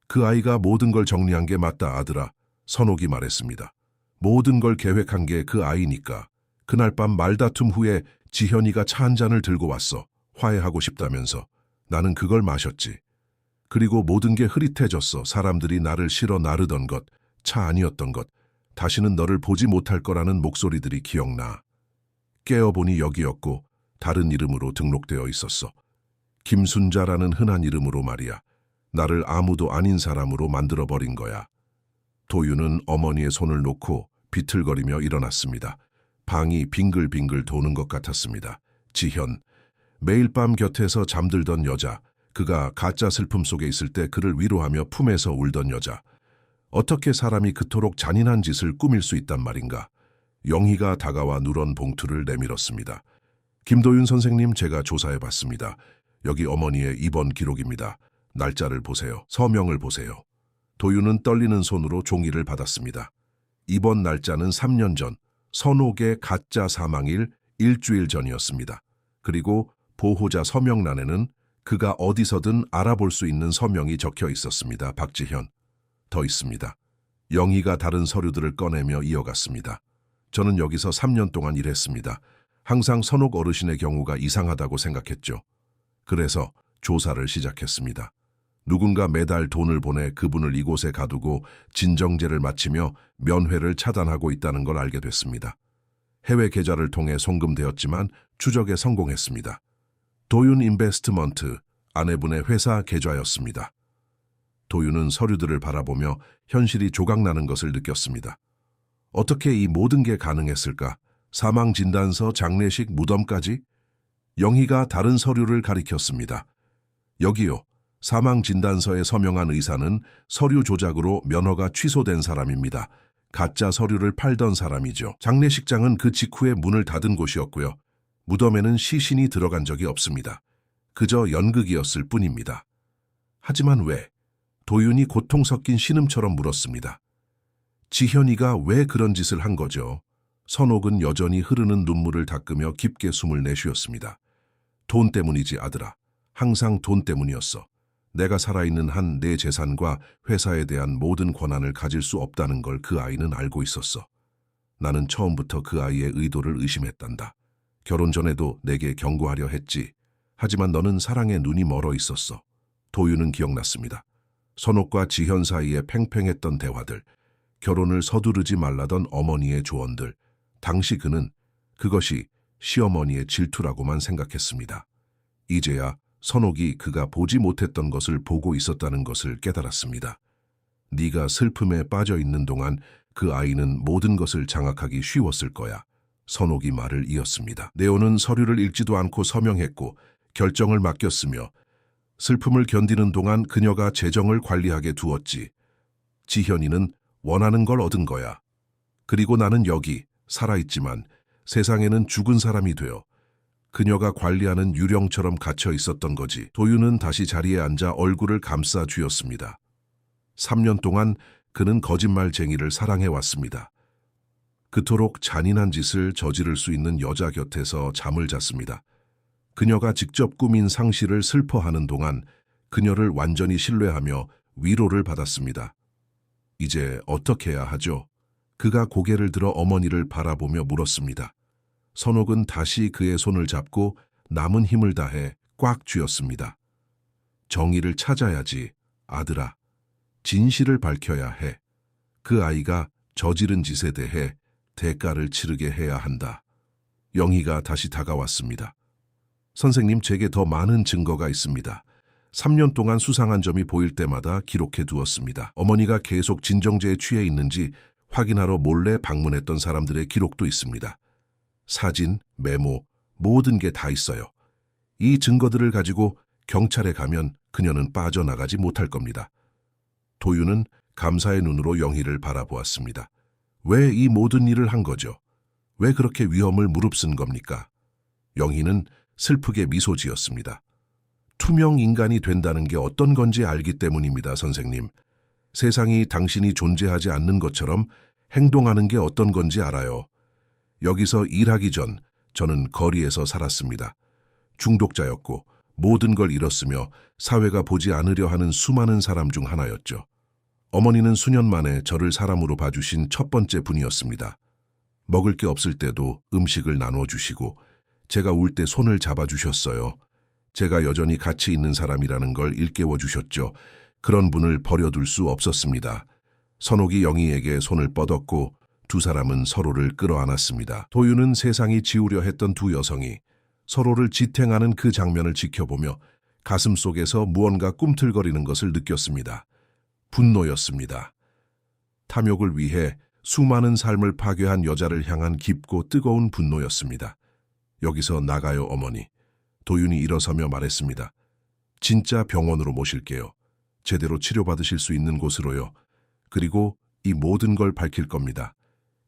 Speaker 1: 그 아이가 모든 걸 정리한 게 맞다, 아들아. 선옥이 말했습니다. 모든 걸 계획한 게 그 아이니까. 그날 밤 말다툼 후에 지현이가 차 한 잔을 들고 왔어. 화해하고 싶다면서. 나는 그걸 마셨지. 그리고 모든 게 흐릿해졌어. 사람들이 나를 실어 나르던 것, 차 아니었던 것, 다시는 너를 보지 못할 거라는 목소리들이 기억나. 깨어보니 여기였고 다른 이름으로 등록되어 있었어. 김순자라는 흔한 이름으로 말이야. 나를 아무도 아닌 사람으로 만들어버린 거야. 도윤은 어머니의 손을 놓고 비틀거리며 일어났습니다. 방이 빙글빙글 도는 것 같았습니다. 지현, 매일 밤 곁에서 잠들던 여자, 그가 가짜 슬픔 속에 있을 때 그를 위로하며 품에서 울던 여자. 어떻게 사람이 그토록 잔인한 짓을 꾸밀 수 있단 말인가. 영희가 다가와 누런 봉투를 내밀었습니다. 김도윤 선생님, 제가 조사해봤습니다. 여기 어머니의 입원 기록입니다. 날짜를 보세요. 서명을 보세요. 도윤은 떨리는 손으로 종이를 받았습니다. 입원 날짜는 3년 전, 선옥의 가짜 사망일 일주일 전이었습니다. 그리고 보호자 서명란에는 그가 어디서든 알아볼 수 있는 서명이 적혀 있었습니다. 박지현. 더 있습니다. 영희가 다른 서류들을 꺼내며 이어갔습니다. 저는 여기서 3년 동안 일했습니다. 항상 선옥 어르신의 경우가 이상하다고 생각했죠. 그래서 조사를 시작했습니다. 누군가 매달 돈을 보내 그분을 이곳에 가두고 진정제를 마치며 면회를 차단하고 있다는 걸 알게 됐습니다. 해외 계좌를 통해 송금되었지만 추적에 성공했습니다. 도윤 인베스트먼트, 아내분의 회사 계좌였습니다. 도윤은 서류들을 바라보며 현실이 조각나는 것을 느꼈습니다. 어떻게 이 모든 게 가능했을까? 사망진단서, 장례식, 무덤까지? 영희가 다른 서류를 가리켰습니다. 여기요. 사망진단서에 서명한 의사는 서류 조작으로 면허가 취소된 사람입니다. 가짜 서류를 팔던 사람이죠. 장례식장은 그 직후에 문을 닫은 곳이었고요. 무덤에는 시신이 들어간 적이 없습니다. 그저 연극이었을 뿐입니다. 하지만 왜? 도윤이 고통 섞인 신음처럼 물었습니다. 지현이가 왜 그런 짓을 한 거죠? 선옥은 여전히 흐르는 눈물을 닦으며 깊게 숨을 내쉬었습니다. 돈 때문이지, 아들아. 항상 돈 때문이었어. 내가 살아있는 한 내 재산과 회사에 대한 모든 권한을 가질 수 없다는 걸 그 아이는 알고 있었어. 나는 처음부터 그 아이의 의도를 의심했단다. 결혼 전에도 내게 경고하려 했지. 하지만 너는 사랑에 눈이 멀어 있었어. 도윤은 기억났습니다. 선옥과 지현 사이에 팽팽했던 대화들, 결혼을 서두르지 말라던 어머니의 조언들. 당시 그는 그것이 시어머니의 질투라고만 생각했습니다. 이제야 선옥이 그가 보지 못했던 것을 보고 있었다는 것을 깨달았습니다. 네가 슬픔에 빠져 있는 동안 그 아이는 모든 것을 장악하기 쉬웠을 거야. 선옥이 말을 이었습니다. 네오는 서류를 읽지도 않고 서명했고 결정을 맡겼으며 슬픔을 견디는 동안 그녀가 재정을 관리하게 두었지. 지현이는 원하는 걸 얻은 거야. 그리고 나는 여기 살아있지만 세상에는 죽은 사람이 되어 그녀가 관리하는 유령처럼 갇혀 있었던 거지. 도윤은 다시 자리에 앉아 얼굴을 감싸 쥐었습니다. 3년 동안 그는 거짓말쟁이를 사랑해왔습니다. 그토록 잔인한 짓을 저지를 수 있는 여자 곁에서 잠을 잤습니다. 그녀가 직접 꾸민 상실을 슬퍼하는 동안 그녀를 완전히 신뢰하며 위로를 받았습니다. 이제 어떻게 해야 하죠? 그가 고개를 들어 어머니를 바라보며 물었습니다. 선옥은 다시 그의 손을 잡고 남은 힘을 다해 꽉 쥐었습니다. 정의를 찾아야지, 아들아. 진실을 밝혀야 해. 그 아이가 저지른 짓에 대해 대가를 치르게 해야 한다. 영희가 다시 다가왔습니다. 선생님, 제게 더 많은 증거가 있습니다. 3년 동안 수상한 점이 보일 때마다 기록해 두었습니다. 어머니가 계속 진정제에 취해 있는지 확인하러 몰래 방문했던 사람들의 기록도 있습니다. 사진, 메모, 모든 게 다 있어요. 이 증거들을 가지고 경찰에 가면 그녀는 빠져나가지 못할 겁니다. 도윤은 감사의 눈으로 영희를 바라보았습니다. 왜 이 모든 일을 한 거죠? 왜 그렇게 위험을 무릅쓴 겁니까? 영희는 슬프게 미소 지었습니다. 투명 인간이 된다는 게 어떤 건지 알기 때문입니다, 선생님. 세상이 당신이 존재하지 않는 것처럼 행동하는 게 어떤 건지 알아요. 여기서 일하기 전 저는 거리에서 살았습니다. 중독자였고 모든 걸 잃었으며 사회가 보지 않으려 하는 수많은 사람 중 하나였죠. 어머니는 수년 만에 저를 사람으로 봐주신 첫 번째 분이었습니다. 먹을 게 없을 때도 음식을 나눠주시고 제가 울 때 손을 잡아주셨어요. 제가 여전히 가치 있는 사람이라는 걸 일깨워 주셨죠. 그런 분을 버려둘 수 없었습니다. 선옥이 영희에게 손을 뻗었고 두 사람은 서로를 끌어안았습니다. 도윤은 세상이 지우려 했던 두 여성이 서로를 지탱하는 그 장면을 지켜보며 가슴 속에서 무언가 꿈틀거리는 것을 느꼈습니다. 분노였습니다. 탐욕을 위해 수많은 삶을 파괴한 여자를 향한 깊고 뜨거운 분노였습니다. 여기서 나가요, 어머니. 도윤이 일어서며 말했습니다. 진짜 병원으로 모실게요. 제대로 치료받으실 수 있는 곳으로요. 그리고 이 모든 걸 밝힐 겁니다.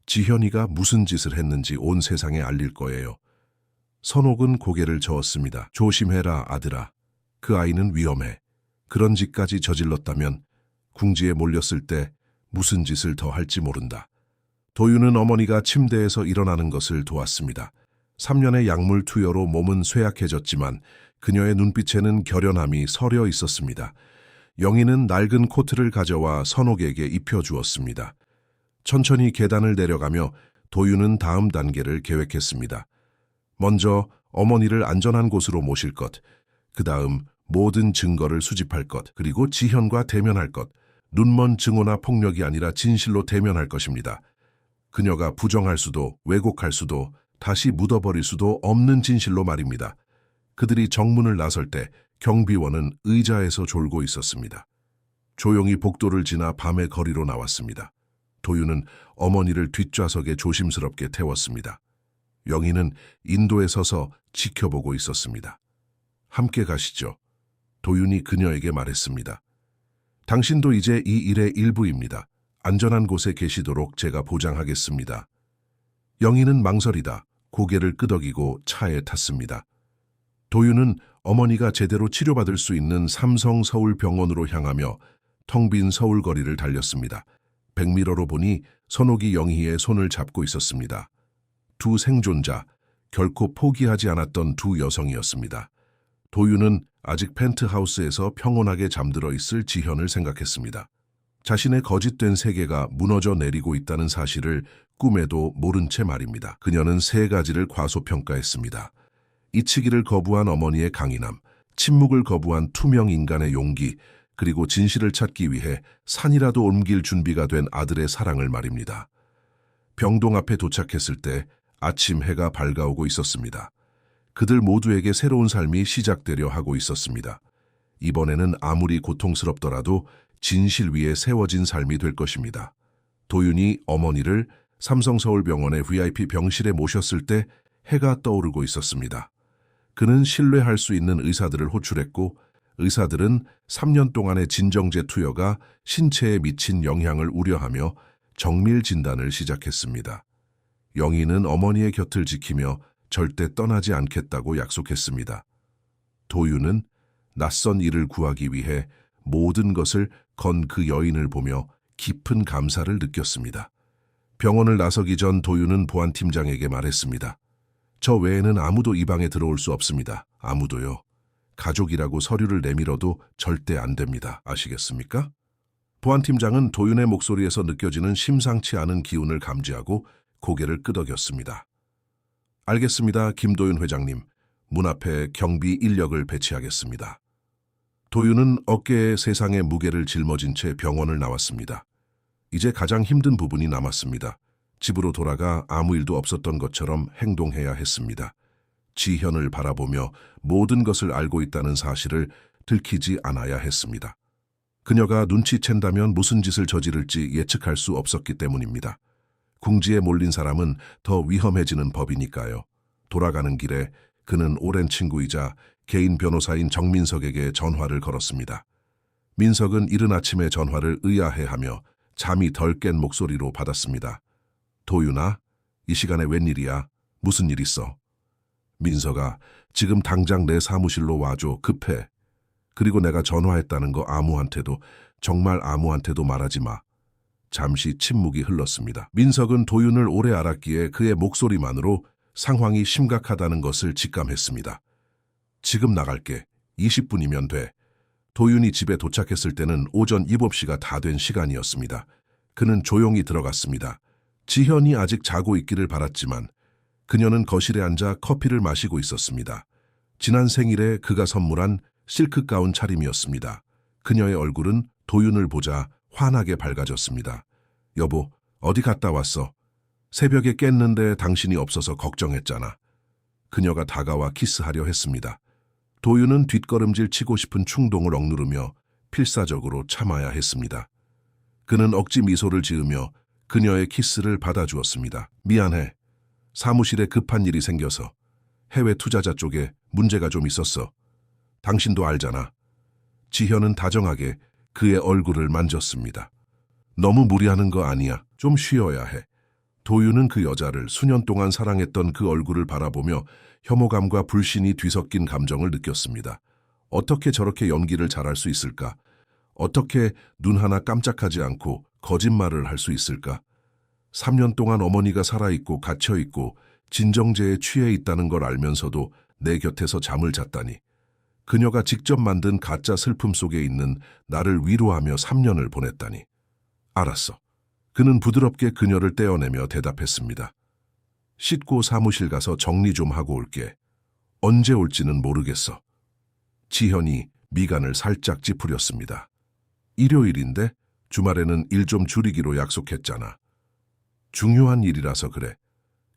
Speaker 1: 지현이가 무슨 짓을 했는지 온 세상에 알릴 거예요. 선옥은 고개를 저었습니다. 조심해라, 아들아. 그 아이는 위험해. 그런 짓까지 저질렀다면 궁지에 몰렸을 때 무슨 짓을 더 할지 모른다. 도윤은 어머니가 침대에서 일어나는 것을 도왔습니다. 3년의 약물 투여로 몸은 쇠약해졌지만 그녀의 눈빛에는 결연함이 서려 있었습니다. 영희는 낡은 코트를 가져와 선옥에게 입혀주었습니다. 천천히 계단을 내려가며 도윤은 다음 단계를 계획했습니다. 먼저 어머니를 안전한 곳으로 모실 것, 그 다음 모든 증거를 수집할 것, 그리고 지현과 대면할 것, 눈먼 증오나 폭력이 아니라 진실로 대면할 것입니다. 그녀가 부정할 수도 왜곡할 수도 다시 묻어버릴 수도 없는 진실로 말입니다. 그들이 정문을 나설 때 경비원은 의자에서 졸고 있었습니다. 조용히 복도를 지나 밤의 거리로 나왔습니다. 도윤은 어머니를 뒷좌석에 조심스럽게 태웠습니다. 영희는 인도에 서서 지켜보고 있었습니다. 함께 가시죠. 도윤이 그녀에게 말했습니다. 당신도 이제 이 일의 일부입니다. 안전한 곳에 계시도록 제가 보장하겠습니다. 영희는 망설이다 고개를 끄덕이고 차에 탔습니다. 도윤은 어머니가 제대로 치료받을 수 있는 삼성 서울병원으로 향하며 텅 빈 서울 거리를 달렸습니다. 백미러로 보니 선옥이 영희의 손을 잡고 있었습니다. 두 생존자, 결코 포기하지 않았던 두 여성이었습니다. 도윤은 아직 펜트하우스에서 평온하게 잠들어 있을 지현을 생각했습니다. 자신의 거짓된 세계가 무너져 내리고 있다는 사실을 꿈에도 모른 채 말입니다. 그녀는 세 가지를 과소평가했습니다. 잊히기를 거부한 어머니의 강인함, 침묵을 거부한 투명 인간의 용기, 그리고 진실을 찾기 위해 산이라도 옮길 준비가 된 아들의 사랑을 말입니다. 병동 앞에 도착했을 때 아침 해가 밝아오고 있었습니다. 그들 모두에게 새로운 삶이 시작되려 하고 있었습니다. 이번에는 아무리 고통스럽더라도 진실 위에 세워진 삶이 될 것입니다. 도윤이 어머니를 삼성서울병원의 VIP 병실에 모셨을 때 해가 떠오르고 있었습니다. 그는 신뢰할 수 있는 의사들을 호출했고 의사들은 3년 동안의 진정제 투여가 신체에 미친 영향을 우려하며 정밀 진단을 시작했습니다. 영희는 어머니의 곁을 지키며 절대 떠나지 않겠다고 약속했습니다. 도윤은 낯선 일을 구하기 위해 모든 것을 건 그 여인을 보며 깊은 감사를 느꼈습니다. 병원을 나서기 전 도윤은 보안팀장에게 말했습니다. 저 외에는 아무도 이 방에 들어올 수 없습니다. 아무도요. 가족이라고 서류를 내밀어도 절대 안 됩니다. 아시겠습니까? 보안팀장은 도윤의 목소리에서 느껴지는 심상치 않은 기운을 감지하고 고개를 끄덕였습니다. 알겠습니다, 김도윤 회장님. 문 앞에 경비 인력을 배치하겠습니다. 도윤은 어깨에 세상의 무게를 짊어진 채 병원을 나왔습니다. 이제 가장 힘든 부분이 남았습니다. 집으로 돌아가 아무 일도 없었던 것처럼 행동해야 했습니다. 지현을 바라보며 모든 것을 알고 있다는 사실을 들키지 않아야 했습니다. 그녀가 눈치챈다면 무슨 짓을 저지를지 예측할 수 없었기 때문입니다. 궁지에 몰린 사람은 더 위험해지는 법이니까요. 돌아가는 길에 그는 오랜 친구이자 개인 변호사인 정민석에게 전화를 걸었습니다. 민석은 이른 아침에 전화를 의아해하며 잠이 덜 깬 목소리로 받았습니다. 도윤아, 이 시간에 웬일이야? 무슨 일 있어? 민석아, 지금 당장 내 사무실로 와줘. 급해. 그리고 내가 전화했다는 거 아무한테도, 정말 아무한테도 말하지 마. 잠시 침묵이 흘렀습니다. 민석은 도윤을 오래 알았기에 그의 목소리만으로 상황이 심각하다는 것을 직감했습니다. 지금 나갈게. 20분이면 돼. 도윤이 집에 도착했을 때는 오전 7시가 다 된 시간이었습니다. 그는 조용히 들어갔습니다. 지현이 아직 자고 있기를 바랐지만 그녀는 거실에 앉아 커피를 마시고 있었습니다. 지난 생일에 그가 선물한 실크 가운 차림이었습니다. 그녀의 얼굴은 도윤을 보자 환하게 밝아졌습니다. 여보, 어디 갔다 왔어? 새벽에 깼는데 당신이 없어서 걱정했잖아. 그녀가 다가와 키스하려 했습니다. 도윤은 뒷걸음질 치고 싶은 충동을 억누르며 필사적으로 참아야 했습니다. 그는 억지 미소를 지으며 그녀의 키스를 받아주었습니다. 미안해. 사무실에 급한 일이 생겨서. 해외 투자자 쪽에 문제가 좀 있었어. 당신도 알잖아. 지현은 다정하게 그의 얼굴을 만졌습니다. 너무 무리하는 거 아니야. 좀 쉬어야 해. 도윤은 그 여자를 수년 동안 사랑했던 그 얼굴을 바라보며 혐오감과 불신이 뒤섞인 감정을 느꼈습니다. 어떻게 저렇게 연기를 잘할 수 있을까? 어떻게 눈 하나 깜짝하지 않고 거짓말을 할 수 있을까? 3년 동안 어머니가 살아있고 갇혀있고 진정제에 취해 있다는 걸 알면서도 내 곁에서 잠을 잤다니. 그녀가 직접 만든 가짜 슬픔 속에 있는 나를 위로하며 3년을 보냈다니. 알았어. 그는 부드럽게 그녀를 떼어내며 대답했습니다. 씻고 사무실 가서 정리 좀 하고 올게. 언제 올지는 모르겠어. 지현이 미간을 살짝 찌푸렸습니다. 일요일인데 주말에는 일 좀 줄이기로 약속했잖아. 중요한 일이라서 그래.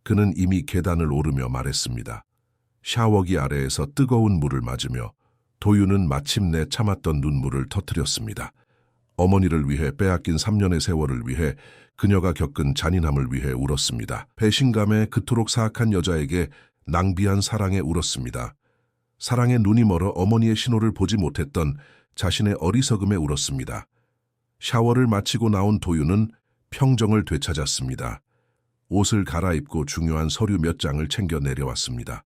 Speaker 1: 그는 이미 계단을 오르며 말했습니다. 샤워기 아래에서 뜨거운 물을 맞으며 도윤은 마침내 참았던 눈물을 터뜨렸습니다. 어머니를 위해 빼앗긴 3년의 세월을 위해 그녀가 겪은 잔인함을 위해 울었습니다. 배신감에 그토록 사악한 여자에게 낭비한 사랑에 울었습니다. 사랑에 눈이 멀어 어머니의 신호를 보지 못했던 자신의 어리석음에 울었습니다. 샤워를 마치고 나온 도윤은 평정을 되찾았습니다. 옷을 갈아입고 중요한 서류 몇 장을 챙겨 내려왔습니다.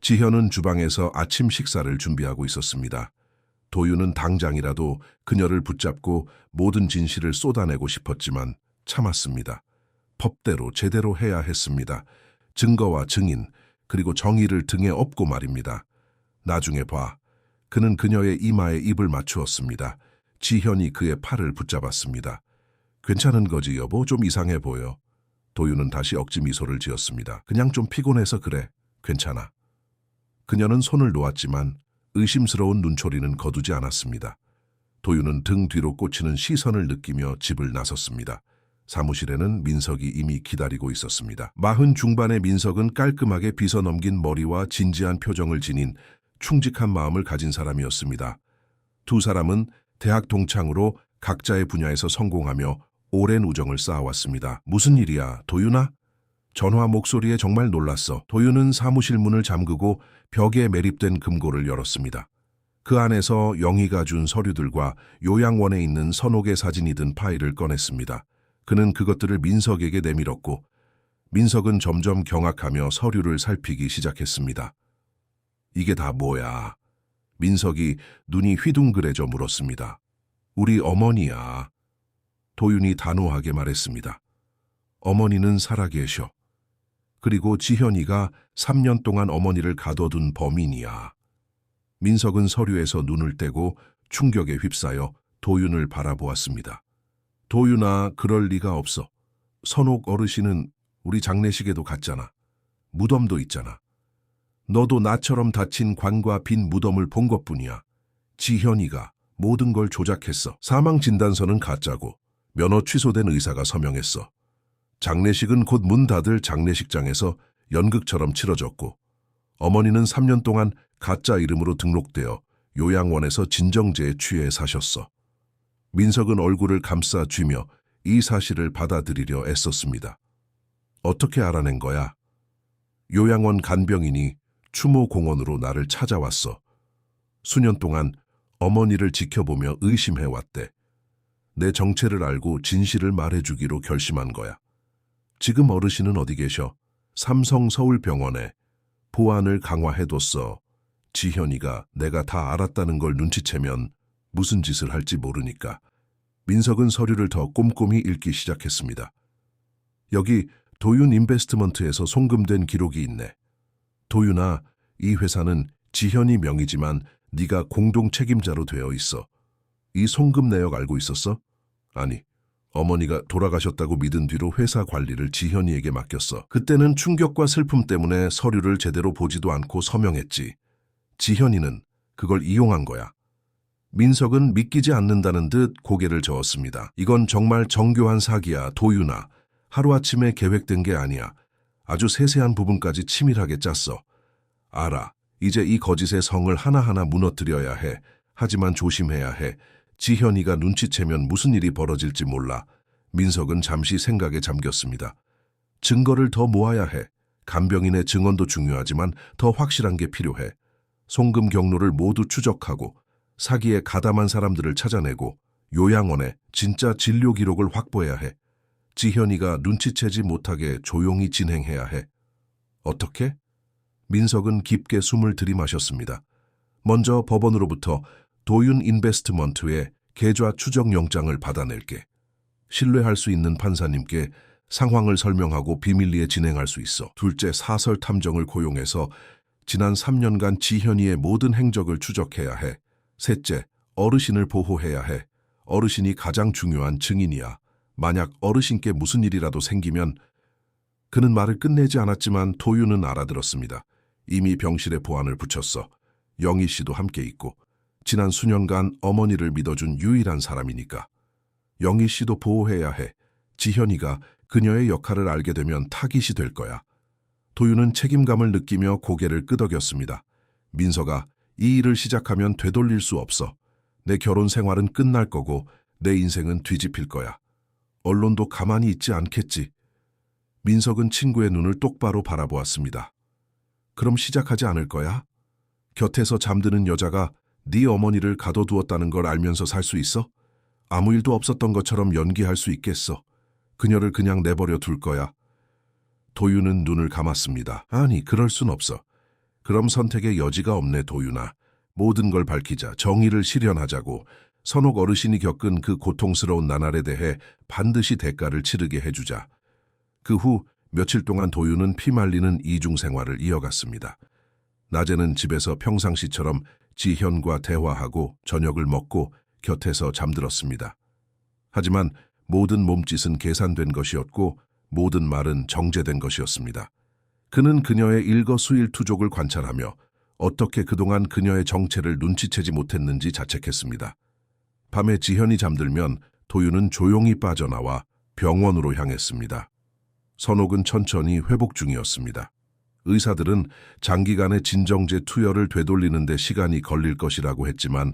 Speaker 1: 지현은 주방에서 아침 식사를 준비하고 있었습니다. 도윤은 당장이라도 그녀를 붙잡고 모든 진실을 쏟아내고 싶었지만 참았습니다. 법대로 제대로 해야 했습니다. 증거와 증인, 그리고 정의를 등에 업고 말입니다. 나중에 봐. 그는 그녀의 이마에 입을 맞추었습니다. 지현이 그의 팔을 붙잡았습니다. 괜찮은 거지 여보? 좀 이상해 보여. 도윤은 다시 억지 미소를 지었습니다. 그냥 좀 피곤해서 그래. 괜찮아. 그녀는 손을 놓았지만 의심스러운 눈초리는 거두지 않았습니다. 도윤은 등 뒤로 꽂히는 시선을 느끼며 집을 나섰습니다. 사무실에는 민석이 이미 기다리고 있었습니다. 40 중반의 민석은 깔끔하게 빗어넘긴 머리와 진지한 표정을 지닌 충직한 마음을 가진 사람이었습니다. 두 사람은 대학 동창으로 각자의 분야에서 성공하며 오랜 우정을 쌓아왔습니다. 무슨 일이야, 도윤아? 전화 목소리에 정말 놀랐어. 도윤은 사무실 문을 잠그고 벽에 매립된 금고를 열었습니다. 그 안에서 영희가 준 서류들과 요양원에 있는 선옥의 사진이 든 파일을 꺼냈습니다. 그는 그것들을 민석에게 내밀었고 민석은 점점 경악하며 서류를 살피기 시작했습니다. 이게 다 뭐야? 민석이 눈이 휘둥그레져 물었습니다. 우리 어머니야. 도윤이 단호하게 말했습니다. 어머니는 살아계셔. 그리고 지현이가 3년 동안 어머니를 가둬둔 범인이야. 민석은 서류에서 눈을 떼고 충격에 휩싸여 도윤을 바라보았습니다. 도윤아, 그럴 리가 없어. 선옥 어르신은 우리 장례식에도 갔잖아. 무덤도 있잖아. 너도 나처럼 다친 관과 빈 무덤을 본 것뿐이야. 지현이가 모든 걸 조작했어. 사망 진단서는 가짜고 면허 취소된 의사가 서명했어. 장례식은 곧 문 닫을 장례식장에서 연극처럼 치러졌고 어머니는 3년 동안 가짜 이름으로 등록되어 요양원에서 진정제에 취해 사셨어. 민석은 얼굴을 감싸 쥐며 이 사실을 받아들이려 애썼습니다. 어떻게 알아낸 거야? 요양원 간병인이 추모 공원으로 나를 찾아왔어. 수년 동안 어머니를 지켜보며 의심해왔대. 내 정체를 알고 진실을 말해주기로 결심한 거야. 지금 어르신은 어디 계셔? 삼성 서울병원에 보안을 강화해뒀어. 지현이가 내가 다 알았다는 걸 눈치채면 무슨 짓을 할지 모르니까. 민석은 서류를 더 꼼꼼히 읽기 시작했습니다. 여기 도윤 인베스트먼트에서 송금된 기록이 있네. 도윤아, 이 회사는 지현이 명의지만 네가 공동 책임자로 되어 있어. 이 송금 내역 알고 있었어? 아니, 어머니가 돌아가셨다고 믿은 뒤로 회사 관리를 지현이에게 맡겼어. 그때는 충격과 슬픔 때문에 서류를 제대로 보지도 않고 서명했지. 지현이는 그걸 이용한 거야. 민석은 믿기지 않는다는 듯 고개를 저었습니다. 이건 정말 정교한 사기야, 도윤아. 하루아침에 계획된 게 아니야. 아주 세세한 부분까지 치밀하게 짰어. 알아. 이제 이 거짓의 성을 하나하나 무너뜨려야 해. 하지만 조심해야 해. 지현이가 눈치채면 무슨 일이 벌어질지 몰라. 민석은 잠시 생각에 잠겼습니다. 증거를 더 모아야 해. 간병인의 증언도 중요하지만 더 확실한 게 필요해. 송금 경로를 모두 추적하고 사기에 가담한 사람들을 찾아내고 요양원에 진짜 진료 기록을 확보해야 해. 지현이가 눈치채지 못하게 조용히 진행해야 해. 어떻게? 민석은 깊게 숨을 들이마셨습니다. 먼저 법원으로부터 도윤 인베스트먼트의 계좌 추적 영장을 받아낼게. 신뢰할 수 있는 판사님께 상황을 설명하고 비밀리에 진행할 수 있어. 둘째, 사설 탐정을 고용해서 지난 3년간 지현이의 모든 행적을 추적해야 해. 셋째, 어르신을 보호해야 해. 어르신이 가장 중요한 증인이야. 만약 어르신께 무슨 일이라도 생기면. 그는 말을 끝내지 않았지만 도윤은 알아들었습니다. 이미 병실에 보안을 붙였어. 영희 씨도 함께 있고 지난 수년간 어머니를 믿어준 유일한 사람이니까. 영희 씨도 보호해야 해. 지현이가 그녀의 역할을 알게 되면 타깃이 될 거야. 도윤은 책임감을 느끼며 고개를 끄덕였습니다. 민석아, 이 일을 시작하면 되돌릴 수 없어. 내 결혼 생활은 끝날 거고 내 인생은 뒤집힐 거야. 언론도 가만히 있지 않겠지. 민석은 친구의 눈을 똑바로 바라보았습니다. 그럼 시작하지 않을 거야? 곁에서 잠드는 여자가 네 어머니를 가둬두었다는 걸 알면서 살 수 있어? 아무 일도 없었던 것처럼 연기할 수 있겠어? 그녀를 그냥 내버려 둘 거야? 도윤은 눈을 감았습니다. 아니, 그럴 순 없어. 그럼 선택의 여지가 없네, 도윤아. 모든 걸 밝히자. 정의를 실현하자고. 선옥 어르신이 겪은 그 고통스러운 나날에 대해 반드시 대가를 치르게 해주자. 그 후 며칠 동안 도윤은 피말리는 이중 생활을 이어갔습니다. 낮에는 집에서 평상시처럼 지현과 대화하고 저녁을 먹고 곁에서 잠들었습니다. 하지만 모든 몸짓은 계산된 것이었고 모든 말은 정제된 것이었습니다. 그는 그녀의 일거수일투족을 관찰하며 어떻게 그동안 그녀의 정체를 눈치채지 못했는지 자책했습니다. 밤에 지현이 잠들면 도윤은 조용히 빠져나와 병원으로 향했습니다. 선옥은 천천히 회복 중이었습니다. 의사들은 장기간의 진정제 투여를 되돌리는 데 시간이 걸릴 것이라고 했지만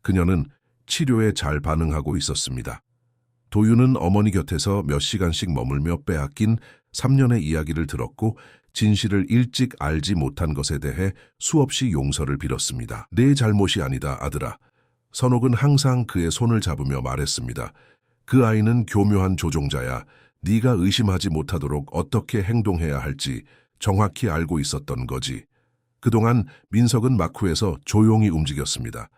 Speaker 1: 그녀는 치료에 잘 반응하고 있었습니다. 도윤은 어머니 곁에서 몇 시간씩 머물며 빼앗긴 3년의 이야기를 들었고 진실을 일찍 알지 못한 것에 대해 수없이 용서를 빌었습니다. 내 잘못이 아니다, 아들아. 선옥은 항상 그의 손을 잡으며 말했습니다. 그 아이는 교묘한 조종자야. 네가 의심하지 못하도록 어떻게 행동해야 할지 정확히 알고 있었던 거지. 그동안 민석은 마쿠에서 조용히 움직였습니다.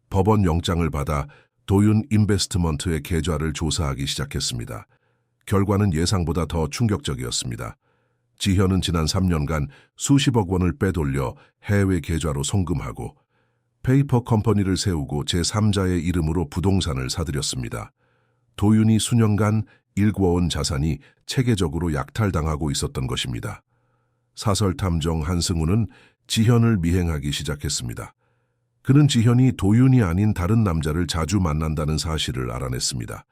Speaker 1: 법원 영장을 받아 도윤 인베스트먼트의 계좌를 조사하기 시작했습니다. 결과는 예상보다 더 충격적이었습니다. 지현은 지난 3년간 수십억 원을 빼돌려 해외 계좌로 송금하고 페이퍼 컴퍼니를 세우고 제3자의 이름으로 부동산을 사들였습니다. 도윤이 수년간 일궈온 자산이 체계적으로 약탈당하고 있었던 것입니다. 사설탐정 한승우는 지현을 미행하기 시작했습니다. 그는 지현이 도윤이 아닌 다른 남자를 자주 만난다는 사실을 알아냈습니다.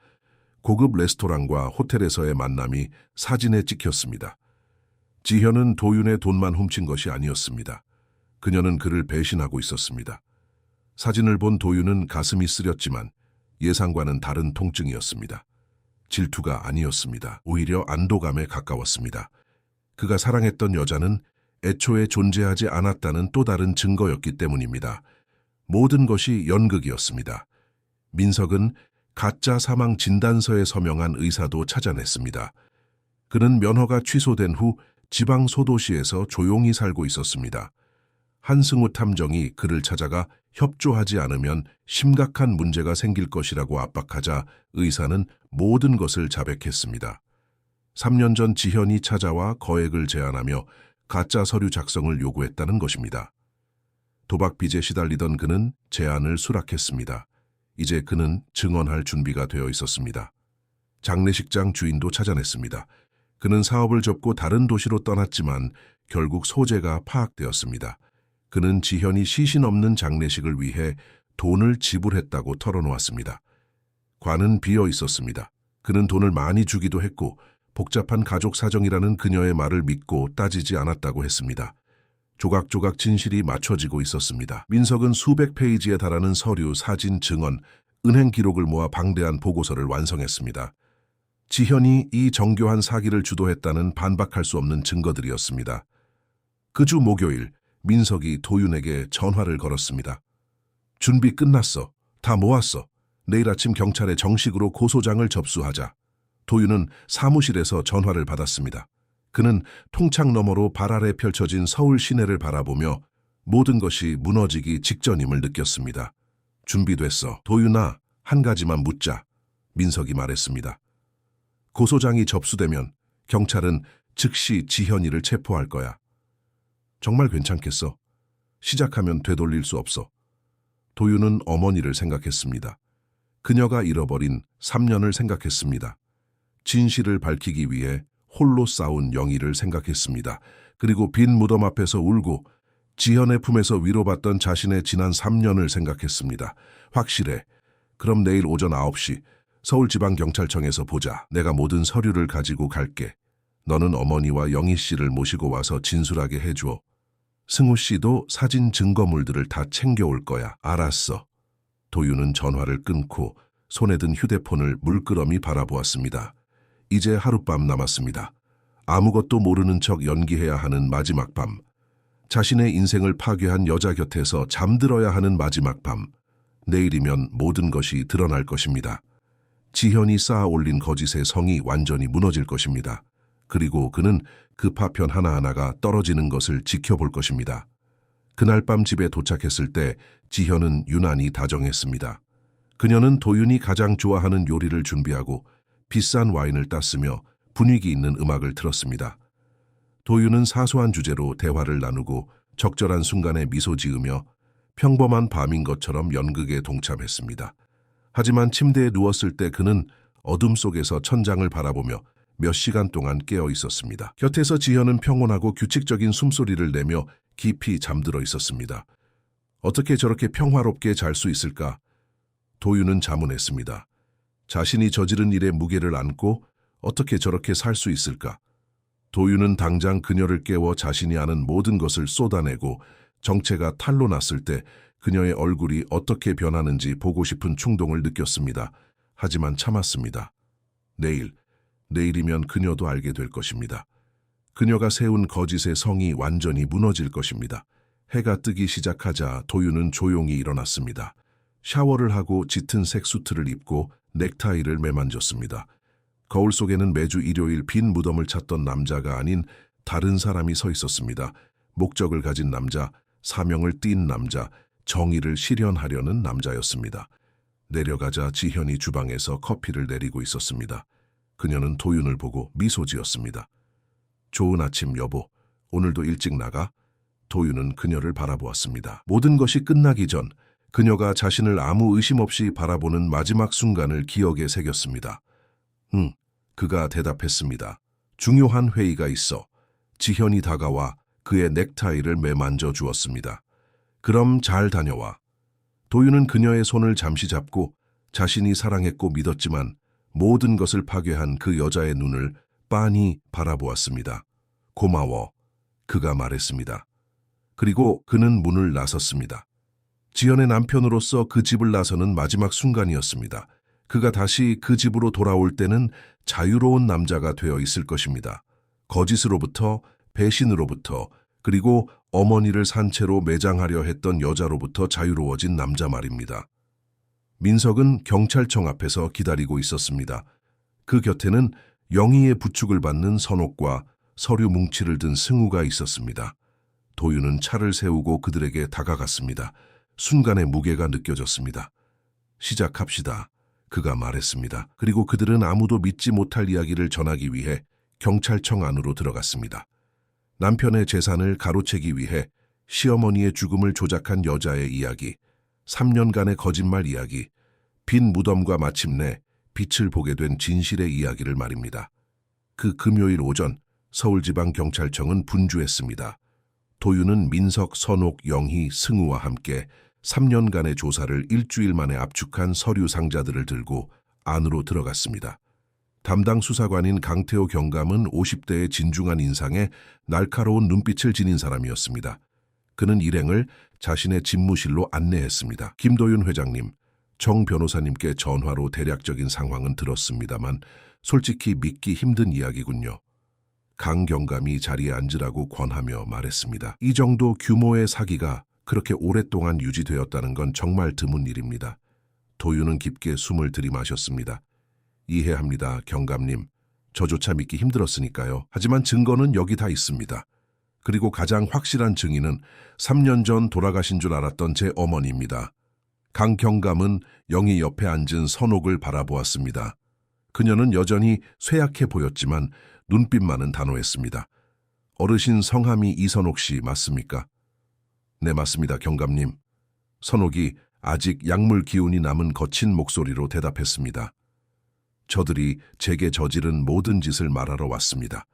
Speaker 1: 고급 레스토랑과 호텔에서의 만남이 사진에 찍혔습니다. 지현은 도윤의 돈만 훔친 것이 아니었습니다. 그녀는 그를 배신하고 있었습니다. 사진을 본 도윤은 가슴이 쓰렸지만 예상과는 다른 통증이었습니다. 질투가 아니었습니다. 오히려 안도감에 가까웠습니다. 그가 사랑했던 여자는 애초에 존재하지 않았다는 또 다른 증거였기 때문입니다. 모든 것이 연극이었습니다. 민석은 가짜 사망 진단서에 서명한 의사도 찾아냈습니다. 그는 면허가 취소된 후 지방 소도시에서 조용히 살고 있었습니다. 한승우 탐정이 그를 찾아가 협조하지 않으면 심각한 문제가 생길 것이라고 압박하자 의사는 모든 것을 자백했습니다. 3년 전 지현이 찾아와 거액을 제안하며 가짜 서류 작성을 요구했다는 것입니다. 도박 빚에 시달리던 그는 제안을 수락했습니다. 이제 그는 증언할 준비가 되어 있었습니다. 장례식장 주인도 찾아냈습니다. 그는 사업을 접고 다른 도시로 떠났지만 결국 소재가 파악되었습니다. 그는 지현이 시신 없는 장례식을 위해 돈을 지불했다고 털어놓았습니다. 관은 비어 있었습니다. 그는 돈을 많이 주기도 했고 복잡한 가족 사정이라는 그녀의 말을 믿고 따지지 않았다고 했습니다. 조각조각 진실이 맞춰지고 있었습니다. 민석은 수백 페이지에 달하는 서류, 사진, 증언, 은행 기록을 모아 방대한 보고서를 완성했습니다. 지현이 이 정교한 사기를 주도했다는 반박할 수 없는 증거들이었습니다. 그 주 목요일, 민석이 도윤에게 전화를 걸었습니다. 준비 끝났어. 다 모았어. 내일 아침 경찰에 정식으로 고소장을 접수하자. 도윤은 사무실에서 전화를 받았습니다. 그는 통창 너머로 발 아래 펼쳐진 서울 시내를 바라보며 모든 것이 무너지기 직전임을 느꼈습니다. 준비됐어. 도윤아, 한 가지만 묻자. 민석이 말했습니다. 고소장이 접수되면 경찰은 즉시 지현이를 체포할 거야. 정말 괜찮겠어? 시작하면 되돌릴 수 없어. 도윤은 어머니를 생각했습니다. 그녀가 잃어버린 3년을 생각했습니다. 진실을 밝히기 위해 홀로 싸운 영희를 생각했습니다. 그리고 빈 무덤 앞에서 울고 지현의 품에서 위로받던 자신의 지난 3년을 생각했습니다. 확실해. 그럼 내일 오전 9시 서울지방경찰청에서 보자. 내가 모든 서류를 가지고 갈게. 너는 어머니와 영희 씨를 모시고 와서 진술하게 해줘. 승우 씨도 사진 증거물들을 다 챙겨올 거야. 알았어. 도윤은 전화를 끊고 손에 든 휴대폰을 물끄러미 바라보았습니다. 이제 하룻밤 남았습니다. 아무것도 모르는 척 연기해야 하는 마지막 밤. 자신의 인생을 파괴한 여자 곁에서 잠들어야 하는 마지막 밤. 내일이면 모든 것이 드러날 것입니다. 지현이 쌓아 올린 거짓의 성이 완전히 무너질 것입니다. 그리고 그는 그 파편 하나하나가 떨어지는 것을 지켜볼 것입니다. 그날 밤 집에 도착했을 때 지현은 유난히 다정했습니다. 그녀는 도윤이 가장 좋아하는 요리를 준비하고 비싼 와인을 땄으며 분위기 있는 음악을 틀었습니다. 도윤은 사소한 주제로 대화를 나누고 적절한 순간에 미소 지으며 평범한 밤인 것처럼 연극에 동참했습니다. 하지만 침대에 누웠을 때 그는 어둠 속에서 천장을 바라보며 몇 시간 동안 깨어 있었습니다. 곁에서 지현은 평온하고 규칙적인 숨소리를 내며 깊이 잠들어 있었습니다. 어떻게 저렇게 평화롭게 잘 수 있을까? 도윤은 자문했습니다. 자신이 저지른 일의 무게를 안고 어떻게 저렇게 살 수 있을까? 도윤은 당장 그녀를 깨워 자신이 아는 모든 것을 쏟아내고 정체가 탄로 났을 때 그녀의 얼굴이 어떻게 변하는지 보고 싶은 충동을 느꼈습니다. 하지만 참았습니다. 내일이면 그녀도 알게 될 것입니다. 그녀가 세운 거짓의 성이 완전히 무너질 것입니다. 해가 뜨기 시작하자 도윤은 조용히 일어났습니다. 샤워를 하고 짙은 색 수트를 입고 넥타이를 매만졌습니다. 거울 속에는 매주 일요일 빈 무덤을 찾던 남자가 아닌 다른 사람이 서 있었습니다. 목적을 가진 남자, 사명을 띤 남자, 정의를 실현하려는 남자였습니다. 내려가자 지현이 주방에서 커피를 내리고 있었습니다. 그녀는 도윤을 보고 미소 지었습니다. 좋은 아침 여보, 오늘도 일찍 나가? 도윤은 그녀를 바라보았습니다. 모든 것이 끝나기 전 그녀가 자신을 아무 의심 없이 바라보는 마지막 순간을 기억에 새겼습니다. 응, 그가 대답했습니다. 중요한 회의가 있어. 지현이 다가와 그의 넥타이를 매만져 주었습니다. 그럼 잘 다녀와. 도윤은 그녀의 손을 잠시 잡고 자신이 사랑했고 믿었지만 모든 것을 파괴한 그 여자의 눈을 빤히 바라보았습니다. 고마워. 그가 말했습니다. 그리고 그는 문을 나섰습니다. 지연의 남편으로서 그 집을 나서는 마지막 순간이었습니다. 그가 다시 그 집으로 돌아올 때는 자유로운 남자가 되어 있을 것입니다. 거짓으로부터, 배신으로부터, 그리고 어머니를 산채로 매장하려 했던 여자로부터 자유로워진 남자 말입니다. 민석은 경찰청 앞에서 기다리고 있었습니다. 그 곁에는 영희의 부축을 받는 선옥과 서류 뭉치를 든 승우가 있었습니다. 도윤은 차를 세우고 그들에게 다가갔습니다. 순간의 무게가 느껴졌습니다. 시작합시다. 그가 말했습니다. 그리고 그들은 아무도 믿지 못할 이야기를 전하기 위해 경찰청 안으로 들어갔습니다. 남편의 재산을 가로채기 위해 시어머니의 죽음을 조작한 여자의 이야기, 3년간의 거짓말 이야기, 빈 무덤과 마침내 빛을 보게 된 진실의 이야기를 말입니다. 그 금요일 오전 서울지방경찰청은 분주했습니다. 도윤은 민석, 선옥, 영희, 승우와 함께 3년간의 조사를 일주일 만에 압축한 서류 상자들을 들고 안으로 들어갔습니다. 담당 수사관인 강태호 경감은 50대의 진중한 인상에 날카로운 눈빛을 지닌 사람이었습니다. 그는 일행을 자신의 집무실로 안내했습니다. 김도윤 회장님, 정 변호사님께 전화로 대략적인 상황은 들었습니다만 솔직히 믿기 힘든 이야기군요. 강 경감이 자리에 앉으라고 권하며 말했습니다. 이 정도 규모의 사기가 그렇게 오랫동안 유지되었다는 건 정말 드문 일입니다. 도윤은 깊게 숨을 들이마셨습니다. 이해합니다, 경감님. 저조차 믿기 힘들었으니까요. 하지만 증거는 여기 다 있습니다. 그리고 가장 확실한 증인은 3년 전 돌아가신 줄 알았던 제 어머니입니다. 강 경감은 영희 옆에 앉은 선옥을 바라보았습니다. 그녀는 여전히 쇠약해 보였지만 눈빛만은 단호했습니다. 어르신 성함이 이선옥 씨 맞습니까? 네, 맞습니다, 경감님. 선옥이 아직 약물 기운이 남은 거친 목소리로 대답했습니다. 저들이 제게 저지른 모든 짓을 말하러 왔습니다.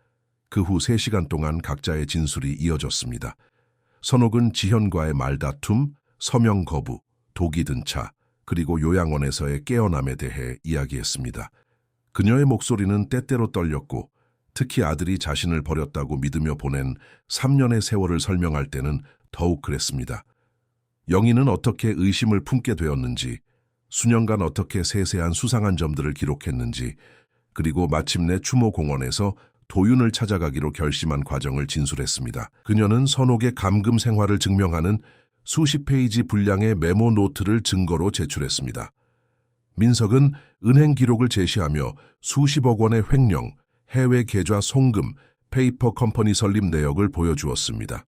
Speaker 1: 그 후 3시간 동안 각자의 진술이 이어졌습니다. 선옥은 지현과의 말다툼, 서명 거부, 독이 든 차, 그리고 요양원에서의 깨어남에 대해 이야기했습니다. 그녀의 목소리는 때때로 떨렸고 특히 아들이 자신을 버렸다고 믿으며 보낸 3년의 세월을 설명할 때는 더욱 그랬습니다. 영희는 어떻게 의심을 품게 되었는지, 수년간 어떻게 세세한 수상한 점들을 기록했는지, 그리고 마침내 추모공원에서 도윤을 찾아가기로 결심한 과정을 진술했습니다. 그녀는 선옥의 감금 생활을 증명하는 수십 페이지 분량의 메모 노트를 증거로 제출했습니다. 민석은 은행 기록을 제시하며 수십억 원의 횡령, 해외 계좌 송금, 페이퍼 컴퍼니 설립 내역을 보여주었습니다.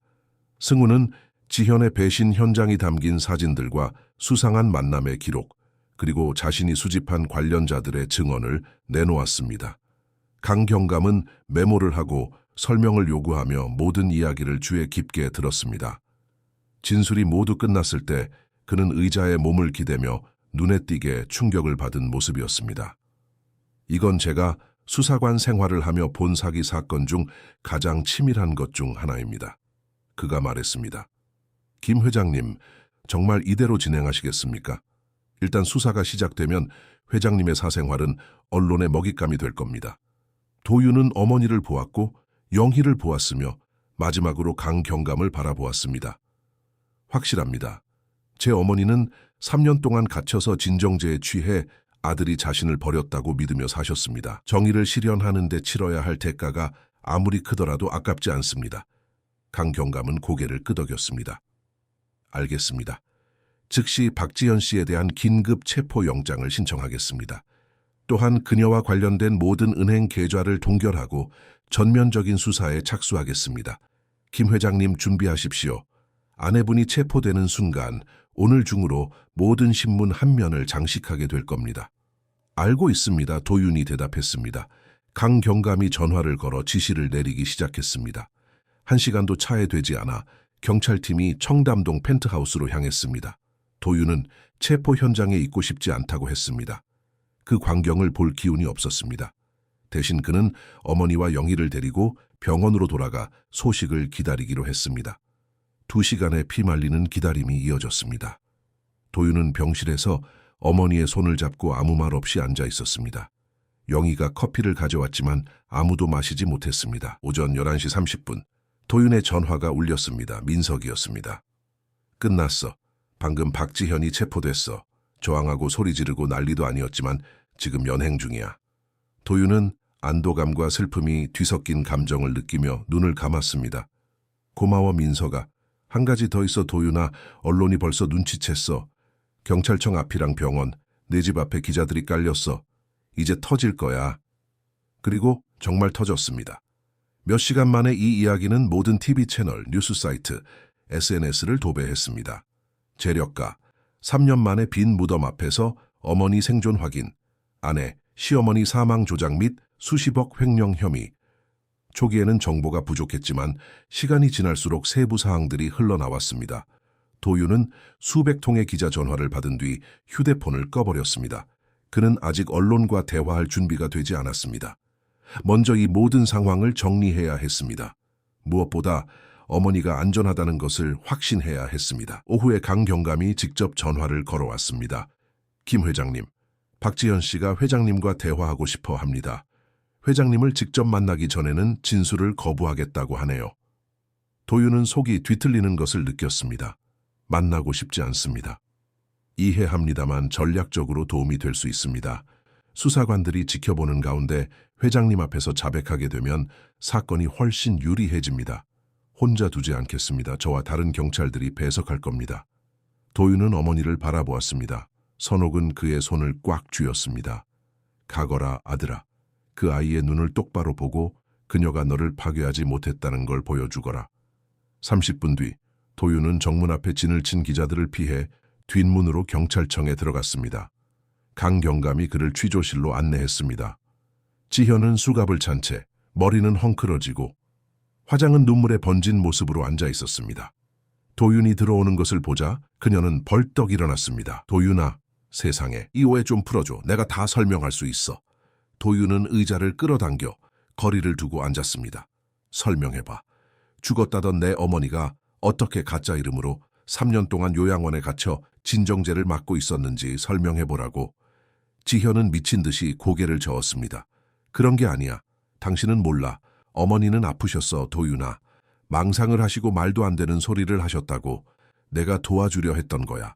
Speaker 1: 승우는 지현의 배신 현장이 담긴 사진들과 수상한 만남의 기록, 그리고 자신이 수집한 관련자들의 증언을 내놓았습니다. 강 경감은 메모를 하고 설명을 요구하며 모든 이야기를 주의 깊게 들었습니다. 진술이 모두 끝났을 때 그는 의자에 몸을 기대며 눈에 띄게 충격을 받은 모습이었습니다. 이건 제가 수사관 생활을 하며 본 사기 사건 중 가장 치밀한 것 중 하나입니다. 그가 말했습니다. 김 회장님, 정말 이대로 진행하시겠습니까? 일단 수사가 시작되면 회장님의 사생활은 언론의 먹잇감이 될 겁니다. 도윤은 어머니를 보았고 영희를 보았으며 마지막으로 강 경감을 바라보았습니다. 확실합니다. 제 어머니는 3년 동안 갇혀서 진정제에 취해 아들이 자신을 버렸다고 믿으며 사셨습니다. 정의를 실현하는 데 치러야 할 대가가 아무리 크더라도 아깝지 않습니다. 강 경감은 고개를 끄덕였습니다. 알겠습니다. 즉시 박지현 씨에 대한 긴급 체포 영장을 신청하겠습니다. 또한 그녀와 관련된 모든 은행 계좌를 동결하고 전면적인 수사에 착수하겠습니다. 김 회장님 준비하십시오. 아내분이 체포되는 순간 오늘 중으로 모든 신문 한 면을 장식하게 될 겁니다. 알고 있습니다. 도윤이 대답했습니다. 강 경감이 전화를 걸어 지시를 내리기 시작했습니다. 1시간도 차에 되지 않아 경찰팀이 청담동 펜트하우스로 향했습니다. 도윤은 체포 현장에 있고 싶지 않다고 했습니다. 그 광경을 볼 기운이 없었습니다. 대신 그는 어머니와 영희를 데리고 병원으로 돌아가 소식을 기다리기로 했습니다. 2시간의 피말리는 기다림이 이어졌습니다. 도윤은 병실에서 어머니의 손을 잡고 아무 말 없이 앉아 있었습니다. 영희가 커피를 가져왔지만 아무도 마시지 못했습니다. 오전 11시 30분 도윤의 전화가 울렸습니다. 민석이었습니다. 끝났어. 방금 박지현이 체포됐어. 저항하고 소리 지르고 난리도 아니었지만 지금 연행 중이야. 도윤은 안도감과 슬픔이 뒤섞인 감정을 느끼며 눈을 감았습니다. 고마워 민석아. 한 가지 더 있어 도윤아. 언론이 벌써 눈치챘어. 경찰청 앞이랑 병원, 내 집 앞에 기자들이 깔렸어. 이제 터질 거야. 그리고 정말 터졌습니다. 몇 시간 만에 이 이야기는 모든 TV 채널, 뉴스 사이트, SNS를 도배했습니다. 재력가, 3년 만에 빈 무덤 앞에서 어머니 생존 확인, 아내, 시어머니 사망 조작 및 수십억 횡령 혐의. 초기에는 정보가 부족했지만 시간이 지날수록 세부 사항들이 흘러나왔습니다. 도윤은 수백 통의 기자 전화를 받은 뒤 휴대폰을 꺼버렸습니다. 그는 아직 언론과 대화할 준비가 되지 않았습니다. 먼저 이 모든 상황을 정리해야 했습니다. 무엇보다 어머니가 안전하다는 것을 확신해야 했습니다. 오후에 강 경감이 직접 전화를 걸어왔습니다. 김 회장님, 박지현 씨가 회장님과 대화하고 싶어 합니다. 회장님을 직접 만나기 전에는 진술을 거부하겠다고 하네요. 도윤은 속이 뒤틀리는 것을 느꼈습니다. 만나고 싶지 않습니다. 이해합니다만 전략적으로 도움이 될 수 있습니다. 수사관들이 지켜보는 가운데 회장님 앞에서 자백하게 되면 사건이 훨씬 유리해집니다. 혼자 두지 않겠습니다. 저와 다른 경찰들이 배석할 겁니다. 도윤은 어머니를 바라보았습니다. 선옥은 그의 손을 꽉 쥐었습니다. 가거라 아들아. 그 아이의 눈을 똑바로 보고 그녀가 너를 파괴하지 못했다는 걸 보여주거라. 30분 뒤 도윤은 정문 앞에 진을 친 기자들을 피해 뒷문으로 경찰청에 들어갔습니다. 강 경감이 그를 취조실로 안내했습니다. 지현은 수갑을 찬 채 머리는 헝클어지고 화장은 눈물에 번진 모습으로 앉아 있었습니다. 도윤이 들어오는 것을 보자 그녀는 벌떡 일어났습니다. 도윤아, 세상에, 이 오해 좀 풀어줘. 내가 다 설명할 수 있어. 도윤은 의자를 끌어당겨 거리를 두고 앉았습니다. 설명해봐. 죽었다던 내 어머니가 어떻게 가짜 이름으로 3년 동안 요양원에 갇혀 진정제를 맞고 있었는지 설명해보라고. 지현은 미친 듯이 고개를 저었습니다. 그런 게 아니야. 당신은 몰라. 어머니는 아프셨어, 도윤아. 망상을 하시고 말도 안 되는 소리를 하셨다고. 내가 도와주려 했던 거야.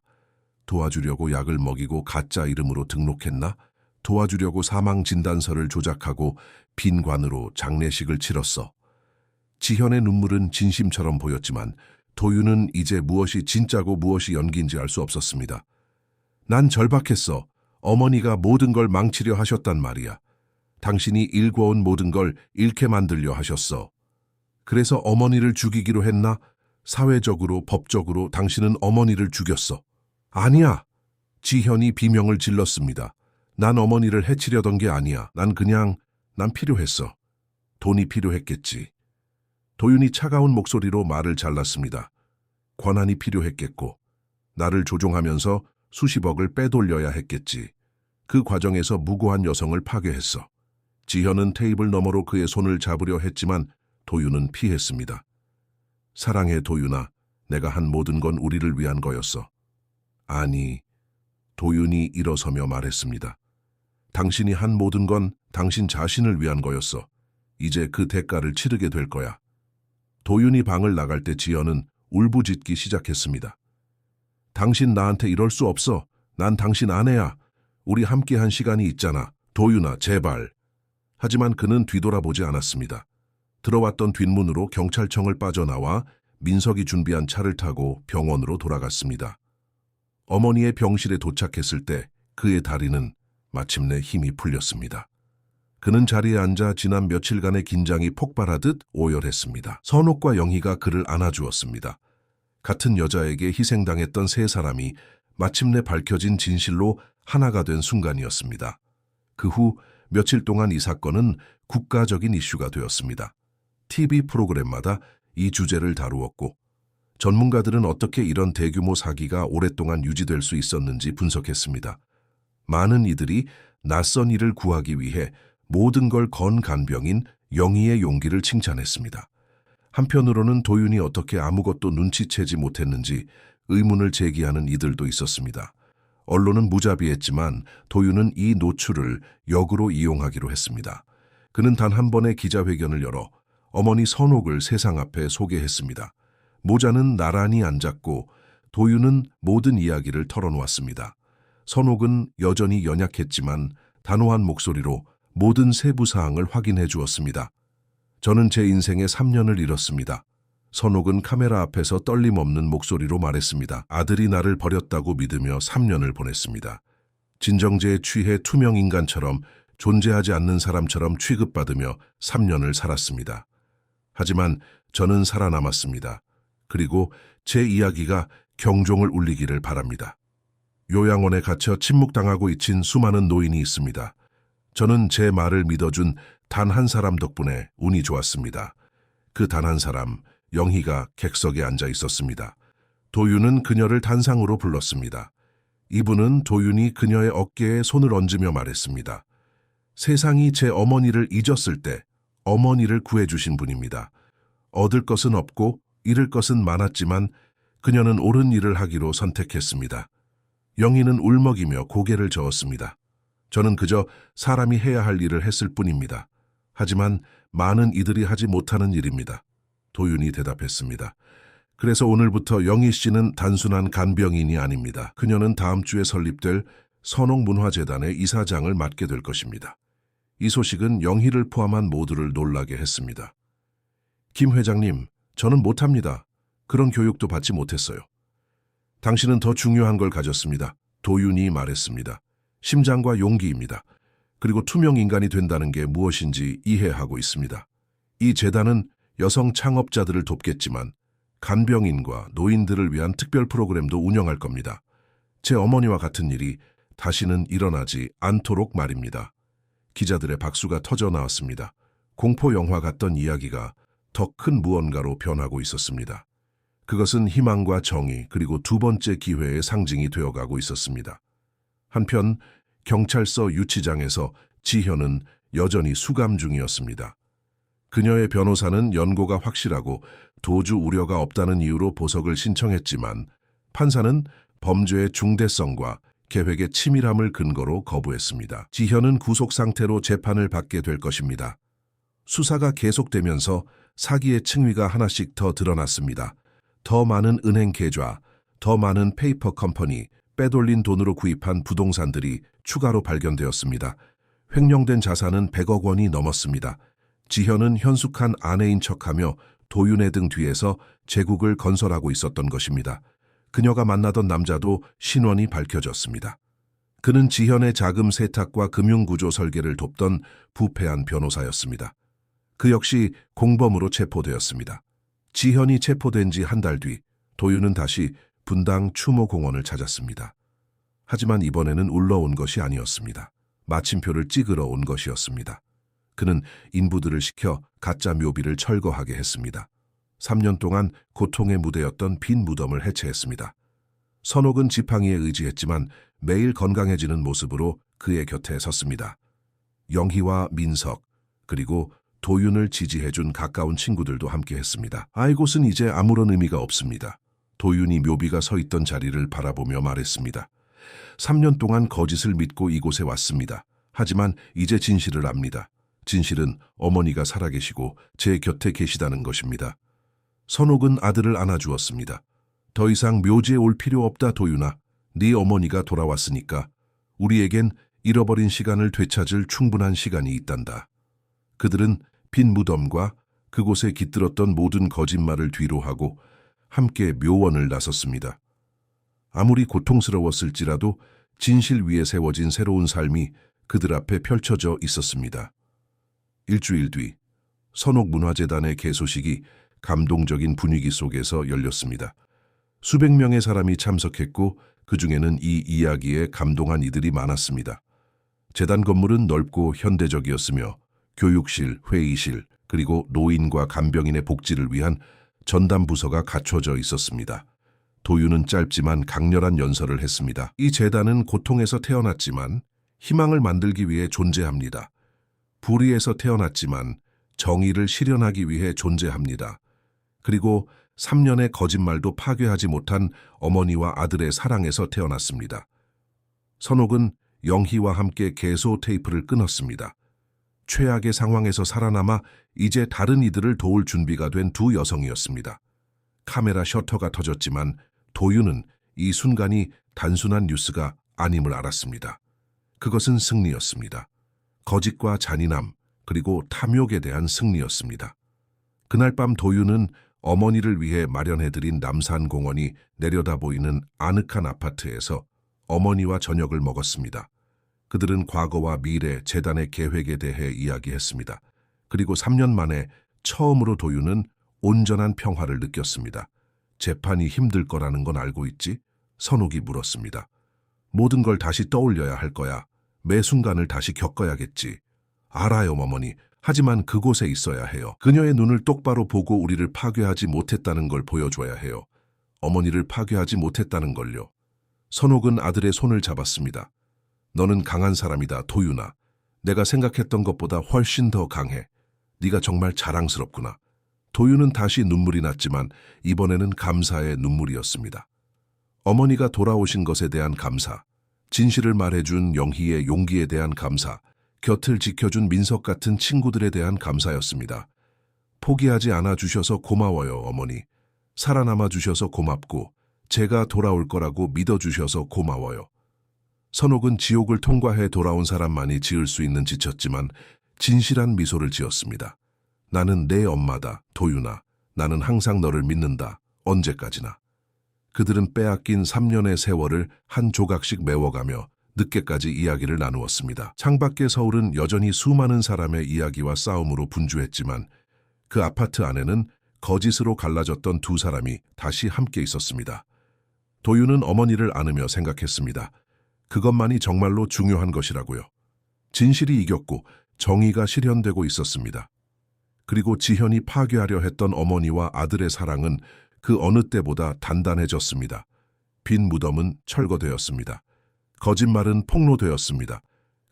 Speaker 1: 도와주려고 약을 먹이고 가짜 이름으로 등록했나? 도와주려고 사망진단서를 조작하고 빈관으로 장례식을 치렀어. 지현의 눈물은 진심처럼 보였지만 도윤은 이제 무엇이 진짜고 무엇이 연기인지 알 수 없었습니다. 난 절박했어. 어머니가 모든 걸 망치려 하셨단 말이야. 당신이 일궈온 모든 걸 잃게 만들려 하셨어. 그래서 어머니를 죽이기로 했나? 사회적으로, 법적으로 당신은 어머니를 죽였어. 아니야. 지현이 비명을 질렀습니다. 난 어머니를 해치려던 게 아니야. 난 필요했어. 돈이 필요했겠지. 도윤이 차가운 목소리로 말을 잘랐습니다. 권한이 필요했겠고, 나를 조종하면서 수십억을 빼돌려야 했겠지. 그 과정에서 무고한 여성을 파괴했어. 지현은 테이블 너머로 그의 손을 잡으려 했지만 도윤은 피했습니다. 사랑해 도윤아, 내가 한 모든 건 우리를 위한 거였어. 아니, 도윤이 일어서며 말했습니다. 당신이 한 모든 건 당신 자신을 위한 거였어. 이제 그 대가를 치르게 될 거야. 도윤이 방을 나갈 때 지연은 울부짖기 시작했습니다. 당신 나한테 이럴 수 없어. 난 당신 아내야. 우리 함께한 시간이 있잖아. 도윤아, 제발. 하지만 그는 뒤돌아보지 않았습니다. 들어왔던 뒷문으로 경찰청을 빠져나와 민석이 준비한 차를 타고 병원으로 돌아갔습니다. 어머니의 병실에 도착했을 때 그의 다리는 마침내 힘이 풀렸습니다. 그는 자리에 앉아 지난 며칠간의 긴장이 폭발하듯 오열했습니다. 선옥과 영희가 그를 안아주었습니다. 같은 여자에게 희생당했던 세 사람이 마침내 밝혀진 진실로 하나가 된 순간이었습니다. 그 후 며칠 동안 이 사건은 국가적인 이슈가 되었습니다. TV 프로그램마다 이 주제를 다루었고 전문가들은 어떻게 이런 대규모 사기가 오랫동안 유지될 수 있었는지 분석했습니다. 많은 이들이 낯선 이를 구하기 위해 모든 걸 건 간병인 영희의 용기를 칭찬했습니다. 한편으로는 도윤이 어떻게 아무것도 눈치채지 못했는지 의문을 제기하는 이들도 있었습니다. 언론은 무자비했지만 도윤은 이 노출을 역으로 이용하기로 했습니다. 그는 단 한 번의 기자회견을 열어 어머니 선옥을 세상 앞에 소개했습니다. 모자는 나란히 앉았고 도윤은 모든 이야기를 털어놓았습니다. 선옥은 여전히 연약했지만 단호한 목소리로 모든 세부 사항을 확인해 주었습니다. 저는 제 인생의 3년을 잃었습니다. 선옥은 카메라 앞에서 떨림 없는 목소리로 말했습니다. 아들이 나를 버렸다고 믿으며 3년을 보냈습니다. 진정제에 취해 투명 인간처럼 존재하지 않는 사람처럼 취급받으며 3년을 살았습니다. 하지만 저는 살아남았습니다. 그리고 제 이야기가 경종을 울리기를 바랍니다. 요양원에 갇혀 침묵당하고 잊힌 수많은 노인이 있습니다. 저는 제 말을 믿어준 단 한 사람 덕분에 운이 좋았습니다. 그 단 한 사람, 영희가 객석에 앉아 있었습니다. 도윤은 그녀를 단상으로 불렀습니다. 이분은 도윤이 그녀의 어깨에 손을 얹으며 말했습니다. 세상이 제 어머니를 잊었을 때 어머니를 구해주신 분입니다. 얻을 것은 없고 잃을 것은 많았지만 그녀는 옳은 일을 하기로 선택했습니다. 영희는 울먹이며 고개를 저었습니다. 저는 그저 사람이 해야 할 일을 했을 뿐입니다. 하지만 많은 이들이 하지 못하는 일입니다. 도윤이 대답했습니다. 그래서 오늘부터 영희 씨는 단순한 간병인이 아닙니다. 그녀는 다음 주에 설립될 선옥문화재단의 이사장을 맡게 될 것입니다. 이 소식은 영희를 포함한 모두를 놀라게 했습니다. 김 회장님, 저는 못합니다. 그런 교육도 받지 못했어요. 당신은 더 중요한 걸 가졌습니다. 도윤이 말했습니다. 심장과 용기입니다. 그리고 투명 인간이 된다는 게 무엇인지 이해하고 있습니다. 이 재단은 여성 창업자들을 돕겠지만 간병인과 노인들을 위한 특별 프로그램도 운영할 겁니다. 제 어머니와 같은 일이 다시는 일어나지 않도록 말입니다. 기자들의 박수가 터져 나왔습니다. 공포 영화 같던 이야기가 더 큰 무언가로 변하고 있었습니다. 그것은 희망과 정의 그리고 두 번째 기회의 상징이 되어가고 있었습니다. 한편 경찰서 유치장에서 지현은 여전히 수감 중이었습니다. 그녀의 변호사는 연고가 확실하고 도주 우려가 없다는 이유로 보석을 신청했지만 판사는 범죄의 중대성과 계획의 치밀함을 근거로 거부했습니다. 지현은 구속 상태로 재판을 받게 될 것입니다. 수사가 계속되면서 사기의 층위가 하나씩 더 드러났습니다. 더 많은 은행 계좌, 더 많은 페이퍼 컴퍼니, 빼돌린 돈으로 구입한 부동산들이 추가로 발견되었습니다. 횡령된 자산은 100억 원이 넘었습니다. 지현은 현숙한 아내인 척하며 도윤의 등 뒤에서 제국을 건설하고 있었던 것입니다. 그녀가 만나던 남자도 신원이 밝혀졌습니다. 그는 지현의 자금 세탁과 금융구조 설계를 돕던 부패한 변호사였습니다. 그 역시 공범으로 체포되었습니다. 지현이 체포된 지 한 달 뒤 도윤은 다시 분당 추모공원을 찾았습니다. 하지만 이번에는 울러온 것이 아니었습니다. 마침표를 찍으러 온 것이었습니다. 그는 인부들을 시켜 가짜 묘비를 철거하게 했습니다. 3년 동안 고통의 무대였던 빈 무덤을 해체했습니다. 선옥은 지팡이에 의지했지만 매일 건강해지는 모습으로 그의 곁에 섰습니다. 영희와 민석, 그리고 도윤을 지지해준 가까운 친구들도 함께했습니다. 이곳은 이제 아무런 의미가 없습니다. 도윤이 묘비가 서 있던 자리를 바라보며 말했습니다. 3년 동안 거짓을 믿고 이곳에 왔습니다. 하지만 이제 진실을 압니다. 진실은 어머니가 살아계시고 제 곁에 계시다는 것입니다. 선옥은 아들을 안아주었습니다. 더 이상 묘지에 올 필요 없다, 도윤아. 네 어머니가 돌아왔으니까 우리에겐 잃어버린 시간을 되찾을 충분한 시간이 있단다. 그들은 빈 무덤과 그곳에 깃들었던 모든 거짓말을 뒤로하고 함께 묘원을 나섰습니다. 아무리 고통스러웠을지라도 진실 위에 세워진 새로운 삶이 그들 앞에 펼쳐져 있었습니다. 일주일 뒤 선옥문화재단의 개소식이 감동적인 분위기 속에서 열렸습니다. 수백 명의 사람이 참석했고 그 중에는 이 이야기에 감동한 이들이 많았습니다. 재단 건물은 넓고 현대적이었으며 교육실, 회의실, 그리고 노인과 간병인의 복지를 위한 전담 부서가 갖춰져 있었습니다. 도유는 짧지만 강렬한 연설을 했습니다. 이 재단은 고통에서 태어났지만 희망을 만들기 위해 존재합니다. 불의에서 태어났지만 정의를 실현하기 위해 존재합니다. 그리고 3년의 거짓말도 파괴하지 못한 어머니와 아들의 사랑에서 태어났습니다. 선옥은 영희와 함께 개소 테이프를 끊었습니다. 최악의 상황에서 살아남아 이제 다른 이들을 도울 준비가 된 두 여성이었습니다. 카메라 셔터가 터졌지만 도유는 이 순간이 단순한 뉴스가 아님을 알았습니다. 그것은 승리였습니다. 거짓과 잔인함, 그리고 탐욕에 대한 승리였습니다. 그날 밤 도유는 어머니를 위해 마련해드린 남산공원이 내려다 보이는 아늑한 아파트에서 어머니와 저녁을 먹었습니다. 그들은 과거와 미래, 재단의 계획에 대해 이야기했습니다. 그리고 3년 만에 처음으로 도유는 온전한 평화를 느꼈습니다. 재판이 힘들 거라는 건 알고 있지? 선옥이 물었습니다. 모든 걸 다시 떠올려야 할 거야. 매 순간을 다시 겪어야겠지. 알아요, 어머니. 하지만 그곳에 있어야 해요. 그녀의 눈을 똑바로 보고 우리를 파괴하지 못했다는 걸 보여줘야 해요. 어머니를 파괴하지 못했다는 걸요. 선옥은 아들의 손을 잡았습니다. 너는 강한 사람이다, 도유나. 내가 생각했던 것보다 훨씬 더 강해. 네가 정말 자랑스럽구나. 도유는 다시 눈물이 났지만 이번에는 감사의 눈물이었습니다. 어머니가 돌아오신 것에 대한 감사, 진실을 말해준 영희의 용기에 대한 감사, 곁을 지켜준 민석 같은 친구들에 대한 감사였습니다. 포기하지 않아 주셔서 고마워요, 어머니. 살아남아 주셔서 고맙고 제가 돌아올 거라고 믿어주셔서 고마워요. 선옥은 지옥을 통과해 돌아온 사람만이 지을 수 있는 짓이었지만 진실한 미소를 지었습니다. 나는 내 엄마다, 도유나. 나는 항상 너를 믿는다, 언제까지나. 그들은 빼앗긴 3년의 세월을 한 조각씩 메워가며 늦게까지 이야기를 나누었습니다. 창밖의 서울은 여전히 수많은 사람의 이야기와 싸움으로 분주했지만 그 아파트 안에는 거짓으로 갈라졌던 두 사람이 다시 함께 있었습니다. 도유는 어머니를 안으며 생각했습니다. 그것만이 정말로 중요한 것이라고요. 진실이 이겼고 정의가 실현되고 있었습니다. 그리고 지현이 파괴하려 했던 어머니와 아들의 사랑은 그 어느 때보다 단단해졌습니다. 빈 무덤은 철거되었습니다. 거짓말은 폭로되었습니다.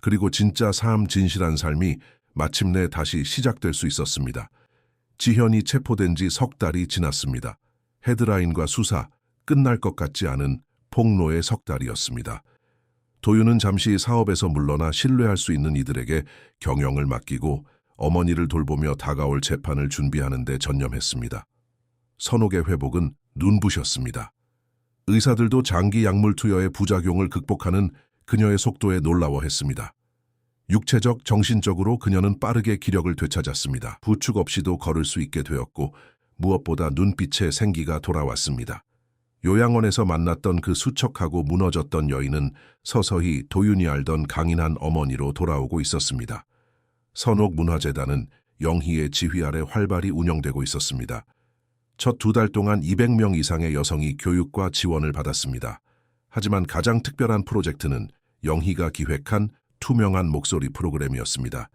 Speaker 1: 그리고 진짜 삶, 진실한 삶이 마침내 다시 시작될 수 있었습니다. 지현이 체포된 지 석 달이 지났습니다. 헤드라인과 수사, 끝날 것 같지 않은 폭로의 석 달이었습니다. 도유는 잠시 사업에서 물러나 신뢰할 수 있는 이들에게 경영을 맡기고 어머니를 돌보며 다가올 재판을 준비하는 데 전념했습니다. 선옥의 회복은 눈부셨습니다. 의사들도 장기 약물 투여의 부작용을 극복하는 그녀의 속도에 놀라워했습니다. 육체적, 정신적으로 그녀는 빠르게 기력을 되찾았습니다. 부축 없이도 걸을 수 있게 되었고 무엇보다 눈빛에 생기가 돌아왔습니다. 요양원에서 만났던 그 수척하고 무너졌던 여인은 서서히 도윤이 알던 강인한 어머니로 돌아오고 있었습니다. 선옥문화재단은 영희의 지휘 아래 활발히 운영되고 있었습니다. 첫 2달 동안 200명 이상의 여성이 교육과 지원을 받았습니다. 하지만 가장 특별한 프로젝트는 영희가 기획한 투명한 목소리 프로그램이었습니다.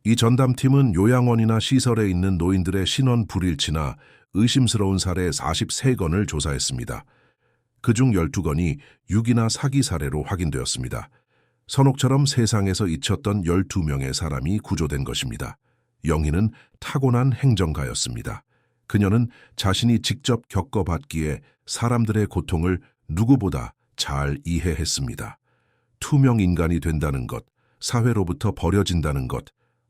Speaker 1: 이 전담팀은 요양원이나 시설에 있는 노인들의 신원 불일치나 의심스러운 사례 43건을 조사했습니다. 그중 12건이 유기나 사기 사례로 확인되었습니다. 선옥처럼 세상에서 잊혔던 12명의 사람이 구조된 것입니다. 영희는 타고난 행정가였습니다. 그녀는 자신이 직접 겪어봤기에 사람들의 고통을 누구보다 잘 이해했습니다. 투명 인간이 된다는 것, 사회로부터 버려진다는 것,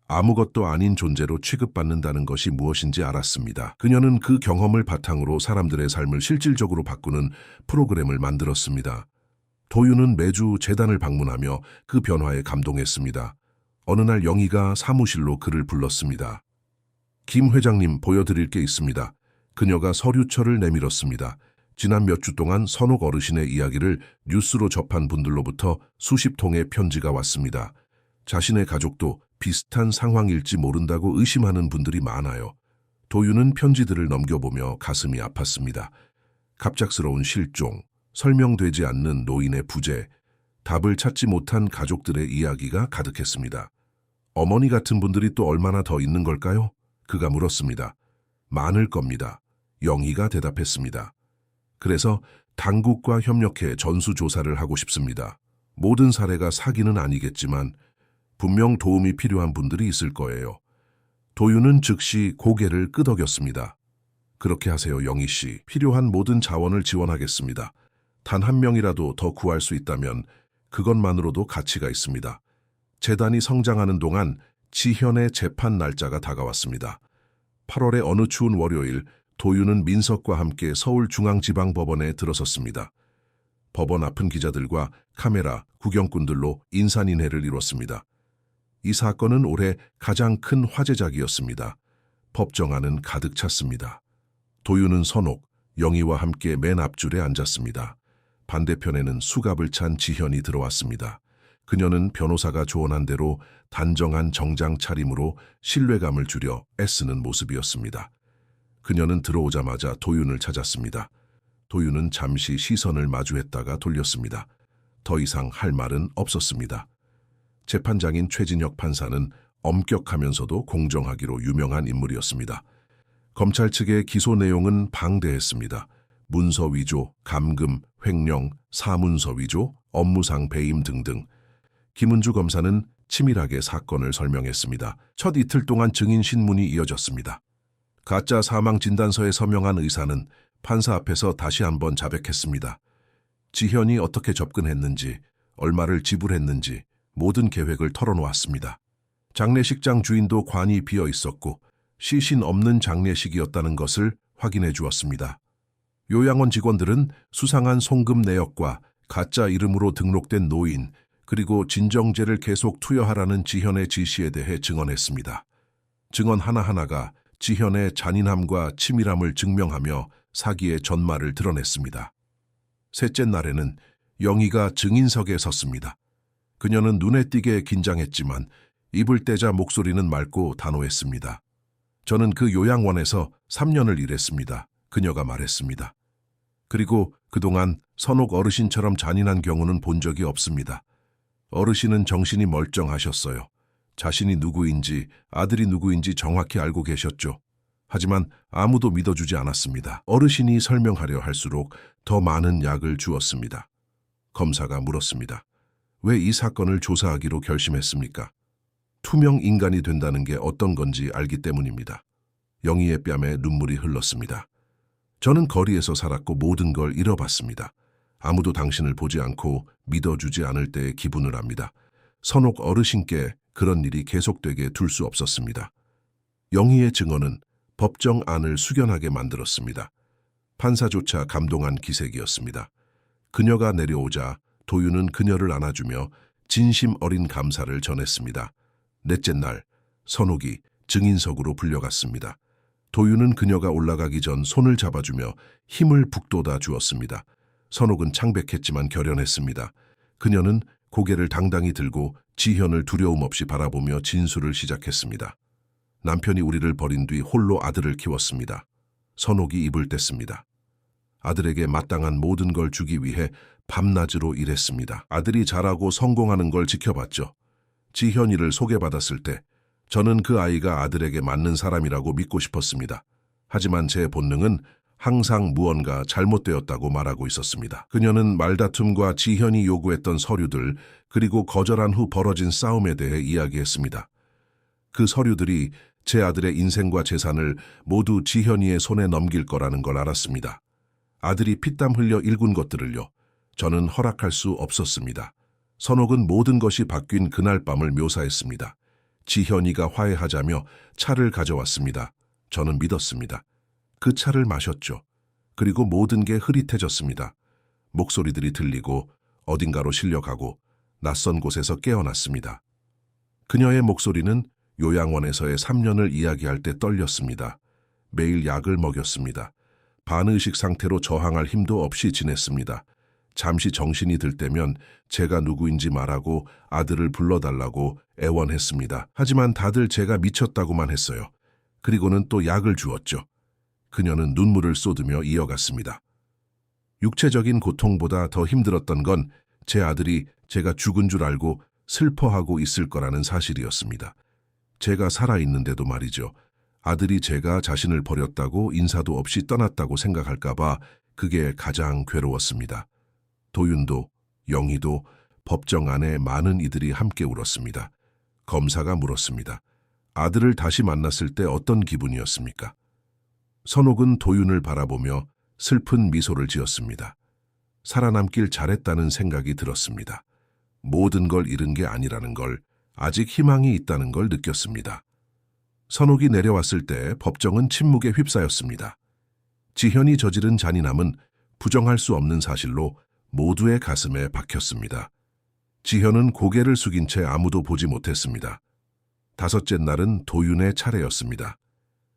Speaker 1: 아무것도 아닌 존재로 취급받는다는 것이 무엇인지 알았습니다. 그녀는 그 경험을 바탕으로 사람들의 삶을 실질적으로 바꾸는 프로그램을 만들었습니다. 도유는 매주 재단을 방문하며 그 변화에 감동했습니다. 어느 날 영희가 사무실로 그를 불렀습니다. 김 회장님, 보여드릴 게 있습니다. 그녀가 서류철을 내밀었습니다. 지난 몇 주 동안 선옥 어르신의 이야기를 뉴스로 접한 분들로부터 수십 통의 편지가 왔습니다. 자신의 가족도 비슷한 상황일지 모른다고 의심하는 분들이 많아요. 도유는 편지들을 넘겨보며 가슴이 아팠습니다. 갑작스러운 실종, 설명되지 않는 노인의 부재, 답을 찾지 못한 가족들의 이야기가 가득했습니다. 어머니 같은 분들이 또 얼마나 더 있는 걸까요? 그가 물었습니다. 많을 겁니다. 영희가 대답했습니다. 그래서 당국과 협력해 전수조사를 하고 싶습니다. 모든 사례가 사기는 아니겠지만 분명 도움이 필요한 분들이 있을 거예요. 도윤은 즉시 고개를 끄덕였습니다. 그렇게 하세요, 영희 씨. 필요한 모든 자원을 지원하겠습니다. 단 한 명이라도 더 구할 수 있다면 그것만으로도 가치가 있습니다. 재단이 성장하는 동안 지현의 재판 날짜가 다가왔습니다. 8월의 어느 추운 월요일, 도윤은 민석과 함께 서울중앙지방법원에 들어섰습니다. 법원 앞은 기자들과 카메라, 구경꾼들로 인산인해를 이뤘습니다. 이 사건은 올해 가장 큰 화제작이었습니다. 법정안은 가득 찼습니다. 도윤은 선옥, 영희와 함께 맨 앞줄에 앉았습니다. 반대편에는 수갑을 찬 지현이 들어왔습니다. 그녀는 변호사가 조언한 대로 단정한 정장 차림으로 신뢰감을 주려 애쓰는 모습이었습니다. 그녀는 들어오자마자 도윤을 찾았습니다. 도윤은 잠시 시선을 마주했다가 돌렸습니다. 더 이상 할 말은 없었습니다. 재판장인 최진혁 판사는 엄격하면서도 공정하기로 유명한 인물이었습니다. 검찰 측의 기소 내용은 방대했습니다. 문서 위조, 감금, 횡령, 사문서 위조, 업무상 배임 등등. 김은주 검사는 치밀하게 사건을 설명했습니다. 첫 이틀 동안 증인 신문이 이어졌습니다. 가짜 사망 진단서에 서명한 의사는 판사 앞에서 다시 한번 자백했습니다. 지현이 어떻게 접근했는지, 얼마를 지불했는지 모든 계획을 털어놓았습니다. 장례식장 주인도 관이 비어 있었고 시신 없는 장례식이었다는 것을 확인해 주었습니다. 요양원 직원들은 수상한 송금 내역과 가짜 이름으로 등록된 노인, 그리고 진정제를 계속 투여하라는 지현의 지시에 대해 증언했습니다. 증언 하나하나가 지현의 잔인함과 치밀함을 증명하며 사기의 전말을 드러냈습니다. 셋째 날에는 영희가 증인석에 섰습니다. 그녀는 눈에 띄게 긴장했지만 입을 떼자 목소리는 맑고 단호했습니다. 저는 그 요양원에서 3년을 일했습니다. 그녀가 말했습니다. 그리고 그동안 선옥 어르신처럼 잔인한 경우는 본 적이 없습니다. 어르신은 정신이 멀쩡하셨어요. 자신이 누구인지, 아들이 누구인지 정확히 알고 계셨죠. 하지만 아무도 믿어주지 않았습니다. 어르신이 설명하려 할수록 더 많은 약을 주었습니다. 검사가 물었습니다. 왜 이 사건을 조사하기로 결심했습니까? 투명 인간이 된다는 게 어떤 건지 알기 때문입니다. 영희의 뺨에 눈물이 흘렀습니다. 저는 거리에서 살았고 모든 걸 잃어봤습니다. 아무도 당신을 보지 않고 믿어주지 않을 때의 기분을 압니다. 선옥 어르신께 그런 일이 계속되게 둘 수 없었습니다. 영희의 증언은 법정 안을 숙연하게 만들었습니다. 판사조차 감동한 기색이었습니다. 그녀가 내려오자 도윤은 그녀를 안아주며 진심 어린 감사를 전했습니다. 넷째 날, 선옥이 증인석으로 불려갔습니다. 도윤은 그녀가 올라가기 전 손을 잡아주며 힘을 북돋아 주었습니다. 선옥은 창백했지만 결연했습니다. 그녀는 고개를 당당히 들고 지현을 두려움 없이 바라보며 진술을 시작했습니다. 남편이 우리를 버린 뒤 홀로 아들을 키웠습니다. 선옥이 입을 뗐습니다. 아들에게 마땅한 모든 걸 주기 위해 밤낮으로 일했습니다. 아들이 자라고 성공하는 걸 지켜봤죠. 지현이를 소개받았을 때 저는 그 아이가 아들에게 맞는 사람이라고 믿고 싶었습니다. 하지만 제 본능은 항상 무언가 잘못되었다고 말하고 있었습니다. 그녀는 말다툼과 지현이 요구했던 서류들, 그리고 거절한 후 벌어진 싸움에 대해 이야기했습니다. 그 서류들이 제 아들의 인생과 재산을 모두 지현이의 손에 넘길 거라는 걸 알았습니다. 아들이 피땀 흘려 일군 것들을요. 저는 허락할 수 없었습니다. 선옥은 모든 것이 바뀐 그날 밤을 묘사했습니다. 지현이가 화해하자며 차를 가져왔습니다. 저는 믿었습니다. 그 차를 마셨죠. 그리고 모든 게 흐릿해졌습니다. 목소리들이 들리고 어딘가로 실려가고 낯선 곳에서 깨어났습니다. 그녀의 목소리는 요양원에서의 3년을 이야기할 때 떨렸습니다. 매일 약을 먹였습니다. 반의식 상태로 저항할 힘도 없이 지냈습니다. 잠시 정신이 들 때면 제가 누구인지 말하고 아들을 불러달라고 애원했습니다. 하지만 다들 제가 미쳤다고만 했어요. 그리고는 또 약을 주었죠. 그녀는 눈물을 쏟으며 이어갔습니다. 육체적인 고통보다 더 힘들었던 건 제 아들이 제가 죽은 줄 알고 슬퍼하고 있을 거라는 사실이었습니다. 제가 살아있는데도 말이죠. 아들이 제가 자신을 버렸다고 인사도 없이 떠났다고 생각할까봐 그게 가장 괴로웠습니다. 도윤도, 영희도 법정 안에 많은 이들이 함께 울었습니다. 검사가 물었습니다. 아들을 다시 만났을 때 어떤 기분이었습니까? 선옥은 도윤을 바라보며 슬픈 미소를 지었습니다. 살아남길 잘했다는 생각이 들었습니다. 모든 걸 잃은 게 아니라는 걸, 아직 희망이 있다는 걸 느꼈습니다. 선옥이 내려왔을 때 법정은 침묵에 휩싸였습니다. 지현이 저지른 잔인함은 부정할 수 없는 사실로 모두의 가슴에 박혔습니다. 지현은 고개를 숙인 채 아무도 보지 못했습니다. 다섯째 날은 도윤의 차례였습니다.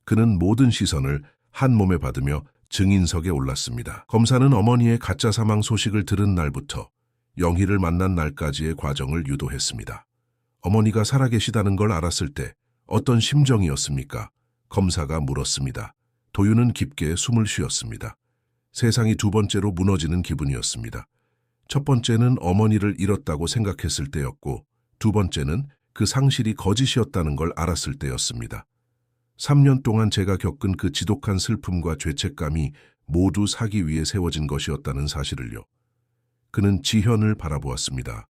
Speaker 1: 그는 모든 시선을 한 몸에 받으며 증인석에 올랐습니다. 검사는 어머니의 가짜 사망 소식을 들은 날부터 영희를 만난 날까지의 과정을 유도했습니다. 어머니가 살아계시다는 걸 알았을 때 어떤 심정이었습니까? 검사가 물었습니다. 도윤은 깊게 숨을 쉬었습니다. 세상이 두 번째로 무너지는 기분이었습니다. 첫 번째는 어머니를 잃었다고 생각했을 때였고, 두 번째는 그 상실이 거짓이었다는 걸 알았을 때였습니다. 3년 동안 제가 겪은 그 지독한 슬픔과 죄책감이 모두 사기 위해 세워진 것이었다는 사실을요. 그는 지현을 바라보았습니다.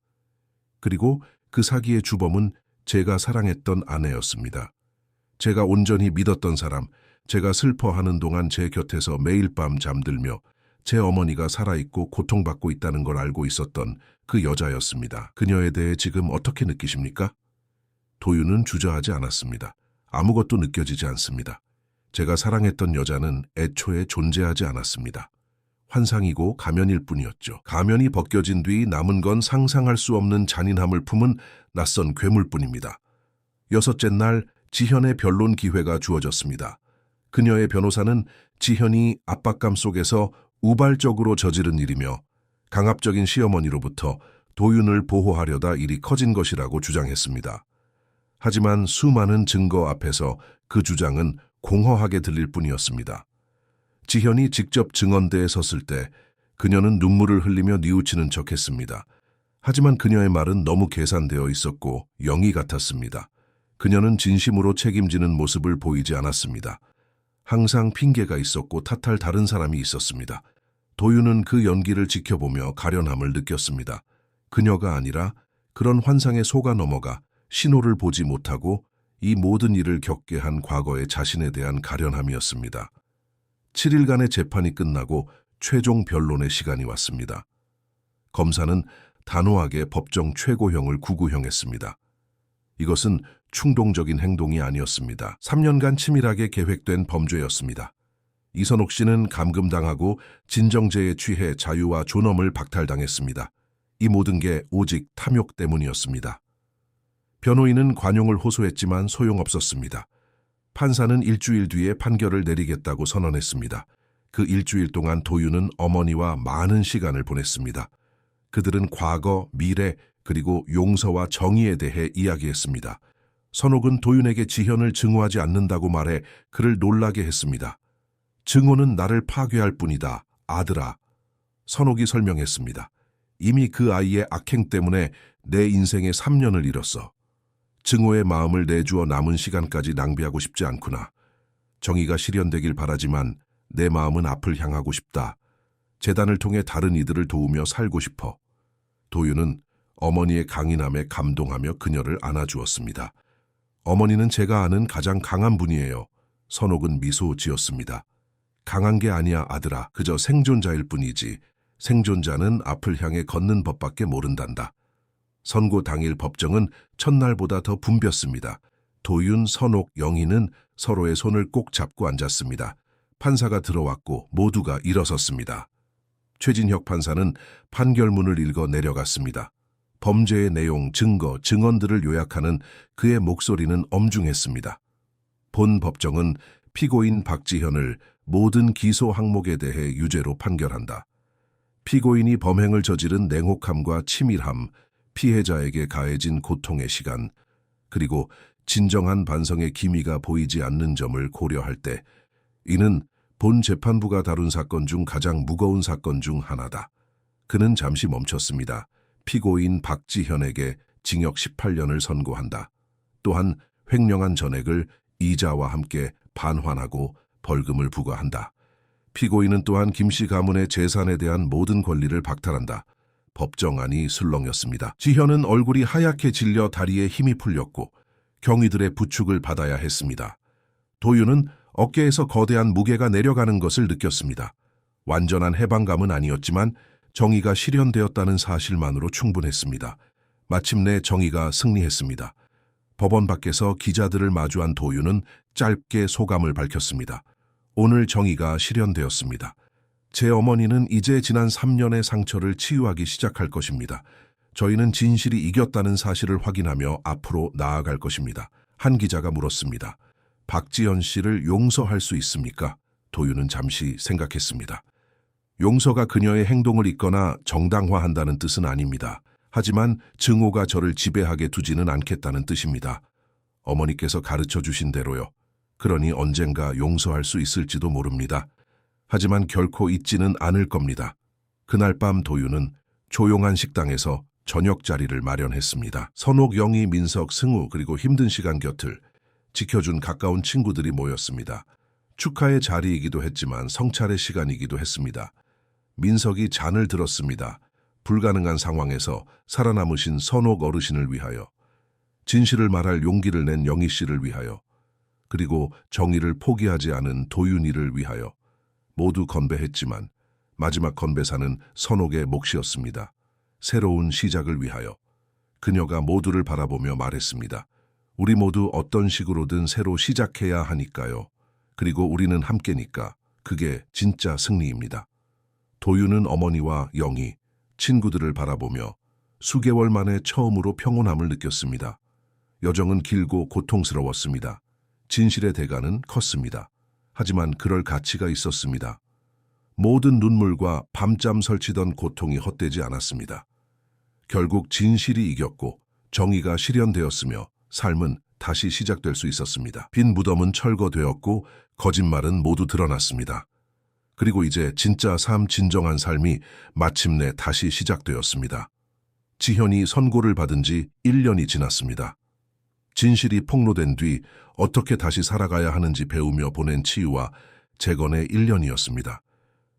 Speaker 1: 그리고 그 사기의 주범은 제가 사랑했던 아내였습니다. 제가 온전히 믿었던 사람, 제가 슬퍼하는 동안 제 곁에서 매일 밤 잠들며 제 어머니가 살아있고 고통받고 있다는 걸 알고 있었던 그 여자였습니다. 그녀에 대해 지금 어떻게 느끼십니까? 도윤은 주저하지 않았습니다. 아무것도 느껴지지 않습니다. 제가 사랑했던 여자는 애초에 존재하지 않았습니다. 환상이고 가면일 뿐이었죠. 가면이 벗겨진 뒤 남은 건 상상할 수 없는 잔인함을 품은 낯선 괴물뿐입니다. 여섯째 날 지현의 변론 기회가 주어졌습니다. 그녀의 변호사는 지현이 압박감 속에서 우발적으로 저지른 일이며 강압적인 시어머니로부터 도윤을 보호하려다 일이 커진 것이라고 주장했습니다. 하지만 수많은 증거 앞에서 그 주장은 공허하게 들릴 뿐이었습니다. 지현이 직접 증언대에 섰을 때 그녀는 눈물을 흘리며 뉘우치는 척했습니다. 하지만 그녀의 말은 너무 계산되어 있었고 영이 같았습니다. 그녀는 진심으로 책임지는 모습을 보이지 않았습니다. 항상 핑계가 있었고 탓할 다른 사람이 있었습니다. 도윤은 그 연기를 지켜보며 가련함을 느꼈습니다. 그녀가 아니라 그런 환상에 속아 넘어가 신호를 보지 못하고 이 모든 일을 겪게 한 과거의 자신에 대한 가련함이었습니다. 7일간의 재판이 끝나고 최종 변론의 시간이 왔습니다. 검사는 단호하게 법정 최고형을 구구형했습니다. 이것은 충동적인 행동이 아니었습니다. 3년간 치밀하게 계획된 범죄였습니다. 이선옥 씨는 감금당하고 진정제에 취해 자유와 존엄을 박탈당했습니다. 이 모든 게 오직 탐욕 때문이었습니다. 변호인은 관용을 호소했지만 소용없었습니다. 판사는 일주일 뒤에 판결을 내리겠다고 선언했습니다. 그 일주일 동안 도윤은 어머니와 많은 시간을 보냈습니다. 그들은 과거, 미래, 그리고 용서와 정의에 대해 이야기했습니다. 선옥은 도윤에게 지현을 증오하지 않는다고 말해 그를 놀라게 했습니다. 증오는 나를 파괴할 뿐이다, 아들아. 선옥이 설명했습니다. 이미 그 아이의 악행 때문에 내 인생의 3년을 잃었어. 증오의 마음을 내주어 남은 시간까지 낭비하고 싶지 않구나. 정의가 실현되길 바라지만 내 마음은 앞을 향하고 싶다. 재단을 통해 다른 이들을 도우며 살고 싶어. 도윤은 어머니의 강인함에 감동하며 그녀를 안아주었습니다. 어머니는 제가 아는 가장 강한 분이에요. 선옥은 미소 지었습니다. 강한 게 아니야, 아들아. 그저 생존자일 뿐이지. 생존자는 앞을 향해 걷는 법밖에 모른단다. 선고 당일 법정은 첫날보다 더 붐볐습니다. 도윤, 선옥, 영희는 서로의 손을 꼭 잡고 앉았습니다. 판사가 들어왔고 모두가 일어섰습니다. 최진혁 판사는 판결문을 읽어 내려갔습니다. 범죄의 내용, 증거, 증언들을 요약하는 그의 목소리는 엄중했습니다. 본 법정은 피고인 박지현을 모든 기소 항목에 대해 유죄로 판결한다. 피고인이 범행을 저지른 냉혹함과 치밀함, 피해자에게 가해진 고통의 시간, 그리고 진정한 반성의 기미가 보이지 않는 점을 고려할 때 이는 본 재판부가 다룬 사건 중 가장 무거운 사건 중 하나다. 그는 잠시 멈췄습니다. 피고인 박지현에게 징역 18년을 선고한다. 또한 횡령한 전액을 이자와 함께 반환하고 벌금을 부과한다. 피고인은 또한 김씨 가문의 재산에 대한 모든 권리를 박탈한다. 법정안이 술렁였습니다. 지현은 얼굴이 하얗게 질려 다리에 힘이 풀렸고 경위들의 부축을 받아야 했습니다. 도윤은 어깨에서 거대한 무게가 내려가는 것을 느꼈습니다. 완전한 해방감은 아니었지만 정의가 실현되었다는 사실만으로 충분했습니다. 마침내 정의가 승리했습니다. 법원 밖에서 기자들을 마주한 도윤은 짧게 소감을 밝혔습니다. 오늘 정의가 실현되었습니다. 제 어머니는 이제 지난 3년의 상처를 치유하기 시작할 것입니다. 저희는 진실이 이겼다는 사실을 확인하며 앞으로 나아갈 것입니다. 한 기자가 물었습니다. 박지현 씨를 용서할 수 있습니까? 도윤은 잠시 생각했습니다. 용서가 그녀의 행동을 잇거나 정당화한다는 뜻은 아닙니다. 하지만 증오가 저를 지배하게 두지는 않겠다는 뜻입니다. 어머니께서 가르쳐 주신 대로요. 그러니 언젠가 용서할 수 있을지도 모릅니다. 하지만 결코 잊지는 않을 겁니다. 그날 밤 도윤은 조용한 식당에서 저녁 자리를 마련했습니다. 선옥, 영희, 민석, 승우 그리고 힘든 시간 곁을 지켜준 가까운 친구들이 모였습니다. 축하의 자리이기도 했지만 성찰의 시간이기도 했습니다. 민석이 잔을 들었습니다. 불가능한 상황에서 살아남으신 선옥 어르신을 위하여, 진실을 말할 용기를 낸 영희 씨를 위하여, 그리고 정의를 포기하지 않은 도윤이를 위하여 모두 건배했지만 마지막 건배사는 선옥의 몫이었습니다. 새로운 시작을 위하여. 그녀가 모두를 바라보며 말했습니다. 우리 모두 어떤 식으로든 새로 시작해야 하니까요. 그리고 우리는 함께니까 그게 진짜 승리입니다. 도윤은 어머니와 영희, 친구들을 바라보며 수개월 만에 처음으로 평온함을 느꼈습니다. 여정은 길고 고통스러웠습니다. 진실의 대가는 컸습니다. 하지만 그럴 가치가 있었습니다. 모든 눈물과 밤잠 설치던 고통이 헛되지 않았습니다. 결국 진실이 이겼고 정의가 실현되었으며 삶은 다시 시작될 수 있었습니다. 빈 무덤은 철거되었고 거짓말은 모두 드러났습니다. 그리고 이제 진짜 진정한 삶이 마침내 다시 시작되었습니다. 지현이 선고를 받은 지 1년이 지났습니다. 진실이 폭로된 뒤 어떻게 다시 살아가야 하는지 배우며 보낸 치유와 재건의 1년이었습니다.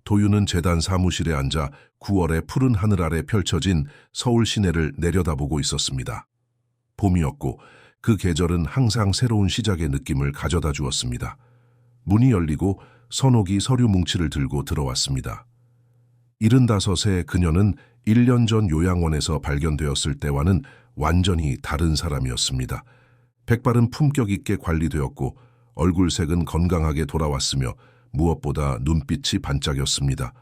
Speaker 1: 도윤은 재단 사무실에 앉아 9월의 푸른 하늘 아래 펼쳐진 서울 시내를 내려다보고 있었습니다. 봄이었고 그 계절은 항상 새로운 시작의 느낌을 가져다 주었습니다. 문이 열리고 선옥이 서류 뭉치를 들고 들어왔습니다. 75세 그녀는 1년 전 요양원에서 발견되었을 때와는 완전히 다른 사람이었습니다. 백발은 품격 있게 관리되었고 얼굴색은 건강하게 돌아왔으며 무엇보다 눈빛이 반짝였습니다.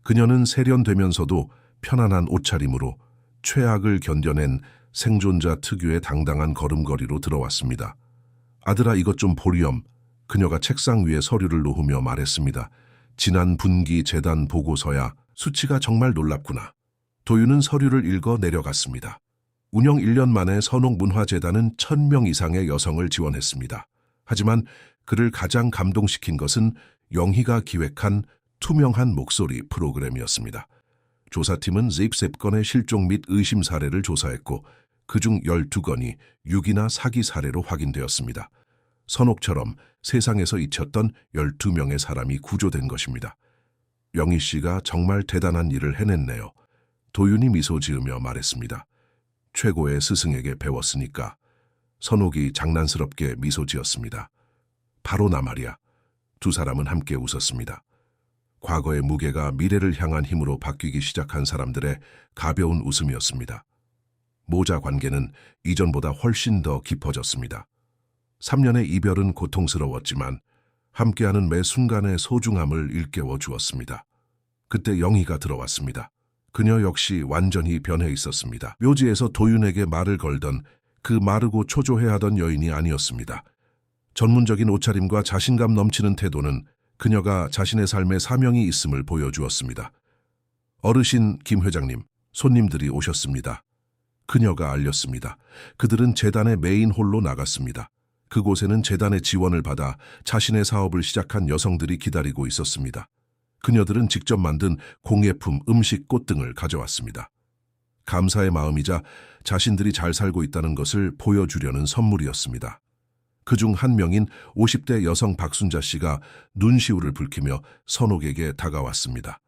Speaker 1: 그녀는 세련되면서도 편안한 옷차림으로 최악을 견뎌낸 생존자 특유의 당당한 걸음걸이로 들어왔습니다. 아들아, 이것 좀 보렴. 그녀가 책상 위에 서류를 놓으며 말했습니다. 지난 분기 재단 보고서야. 수치가 정말 놀랍구나. 도윤은 서류를 읽어 내려갔습니다. 운영 1년 만에 선옥문화재단은 1000명 이상의 여성을 지원했습니다. 하지만 그를 가장 감동시킨 것은 영희가 기획한 투명한 목소리 프로그램이었습니다. 조사팀은 13건의 실종 및 의심 사례를 조사했고 그중 12건이 유기나 사기 사례로 확인되었습니다. 선옥처럼 세상에서 잊혔던 12명의 사람이 구조된 것입니다. 영희 씨가 정말 대단한 일을 해냈네요. 도윤이 미소 지으며 말했습니다. 최고의 스승에게 배웠으니까. 선옥이 장난스럽게 미소 지었습니다. 바로 나 말이야. 두 사람은 함께 웃었습니다. 과거의 무게가 미래를 향한 힘으로 바뀌기 시작한 사람들의 가벼운 웃음이었습니다. 모자 관계는 이전보다 훨씬 더 깊어졌습니다. 3년의 이별은 고통스러웠지만 함께하는 매 순간의 소중함을 일깨워 주었습니다. 그때 영희가 들어왔습니다. 그녀 역시 완전히 변해 있었습니다. 묘지에서 도윤에게 말을 걸던 그 마르고 초조해하던 여인이 아니었습니다. 전문적인 옷차림과 자신감 넘치는 태도는 그녀가 자신의 삶에 사명이 있음을 보여주었습니다. 어르신 김 회장님, 손님들이 오셨습니다. 그녀가 알렸습니다. 그들은 재단의 메인 홀로 나갔습니다. 그곳에는 재단의 지원을 받아 자신의 사업을 시작한 여성들이 기다리고 있었습니다. 그녀들은 직접 만든 공예품, 음식, 꽃 등을 가져왔습니다. 감사의 마음이자 자신들이 잘 살고 있다는 것을 보여주려는 선물이었습니다. 그중 한 명인 50대 여성 박순자 씨가 눈시울을 붉히며 선옥에게 다가왔습니다.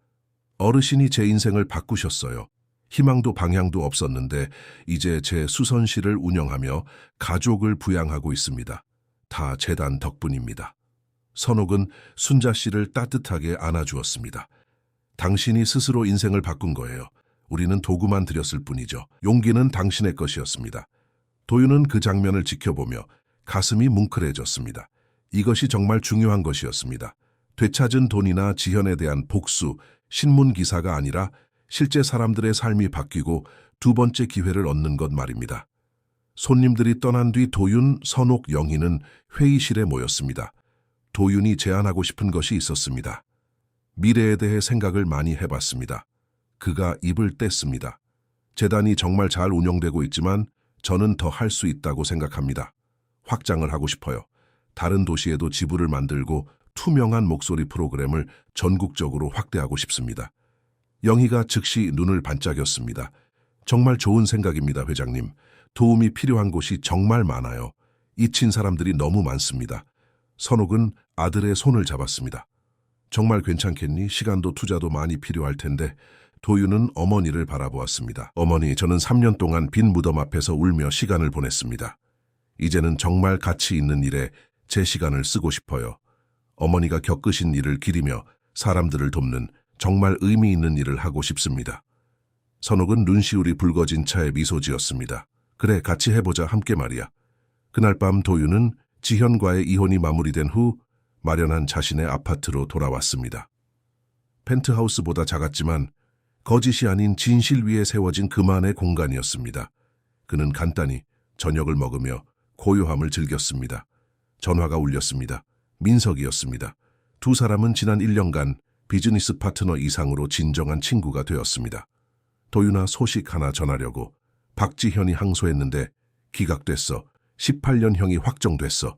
Speaker 1: 어르신이 제 인생을 바꾸셨어요. 희망도 방향도 없었는데 이제 제 수선실을 운영하며 가족을 부양하고 있습니다. 다 재단 덕분입니다. 선옥은 순자 씨를 따뜻하게 안아주었습니다. 당신이 스스로 인생을 바꾼 거예요. 우리는 도구만 드렸을 뿐이죠. 용기는 당신의 것이었습니다. 도윤은 그 장면을 지켜보며 가슴이 뭉클해졌습니다. 이것이 정말 중요한 것이었습니다. 되찾은 돈이나 지현에 대한 복수, 신문 기사가 아니라 실제 사람들의 삶이 바뀌고 두 번째 기회를 얻는 것 말입니다. 손님들이 떠난 뒤 도윤, 선옥, 영희는 회의실에 모였습니다. 도윤이 제안하고 싶은 것이 있었습니다. 미래에 대해 생각을 많이 해봤습니다. 그가 입을 뗐습니다. 재단이 정말 잘 운영되고 있지만 저는 더 할 수 있다고 생각합니다. 확장을 하고 싶어요. 다른 도시에도 지부를 만들고 투명한 목소리 프로그램을 전국적으로 확대하고 싶습니다. 영희가 즉시 눈을 반짝였습니다. 정말 좋은 생각입니다, 회장님. 도움이 필요한 곳이 정말 많아요. 잊힌 사람들이 너무 많습니다. 선옥은 아들의 손을 잡았습니다. 정말 괜찮겠니? 시간도 투자도 많이 필요할 텐데. 도윤은 어머니를 바라보았습니다. 어머니, 저는 3년 동안 빈 무덤 앞에서 울며 시간을 보냈습니다. 이제는 정말 가치 있는 일에 제 시간을 쓰고 싶어요. 어머니가 겪으신 일을 기리며 사람들을 돕는 정말 의미 있는 일을 하고 싶습니다. 선옥은 눈시울이 붉어진 차에 미소 지었습니다. 그래, 같이 해보자, 함께 말이야. 그날 밤 도윤은 지현과의 이혼이 마무리된 후 마련한 자신의 아파트로 돌아왔습니다. 펜트하우스보다 작았지만 거짓이 아닌 진실 위에 세워진 그만의 공간이었습니다. 그는 간단히 저녁을 먹으며 고요함을 즐겼습니다. 전화가 울렸습니다. 민석이었습니다. 두 사람은 지난 1년간 비즈니스 파트너 이상으로 진정한 친구가 되었습니다. 도윤아, 소식 하나 전하려고. 박지현이 항소했는데 기각됐어. 18년형이 확정됐어.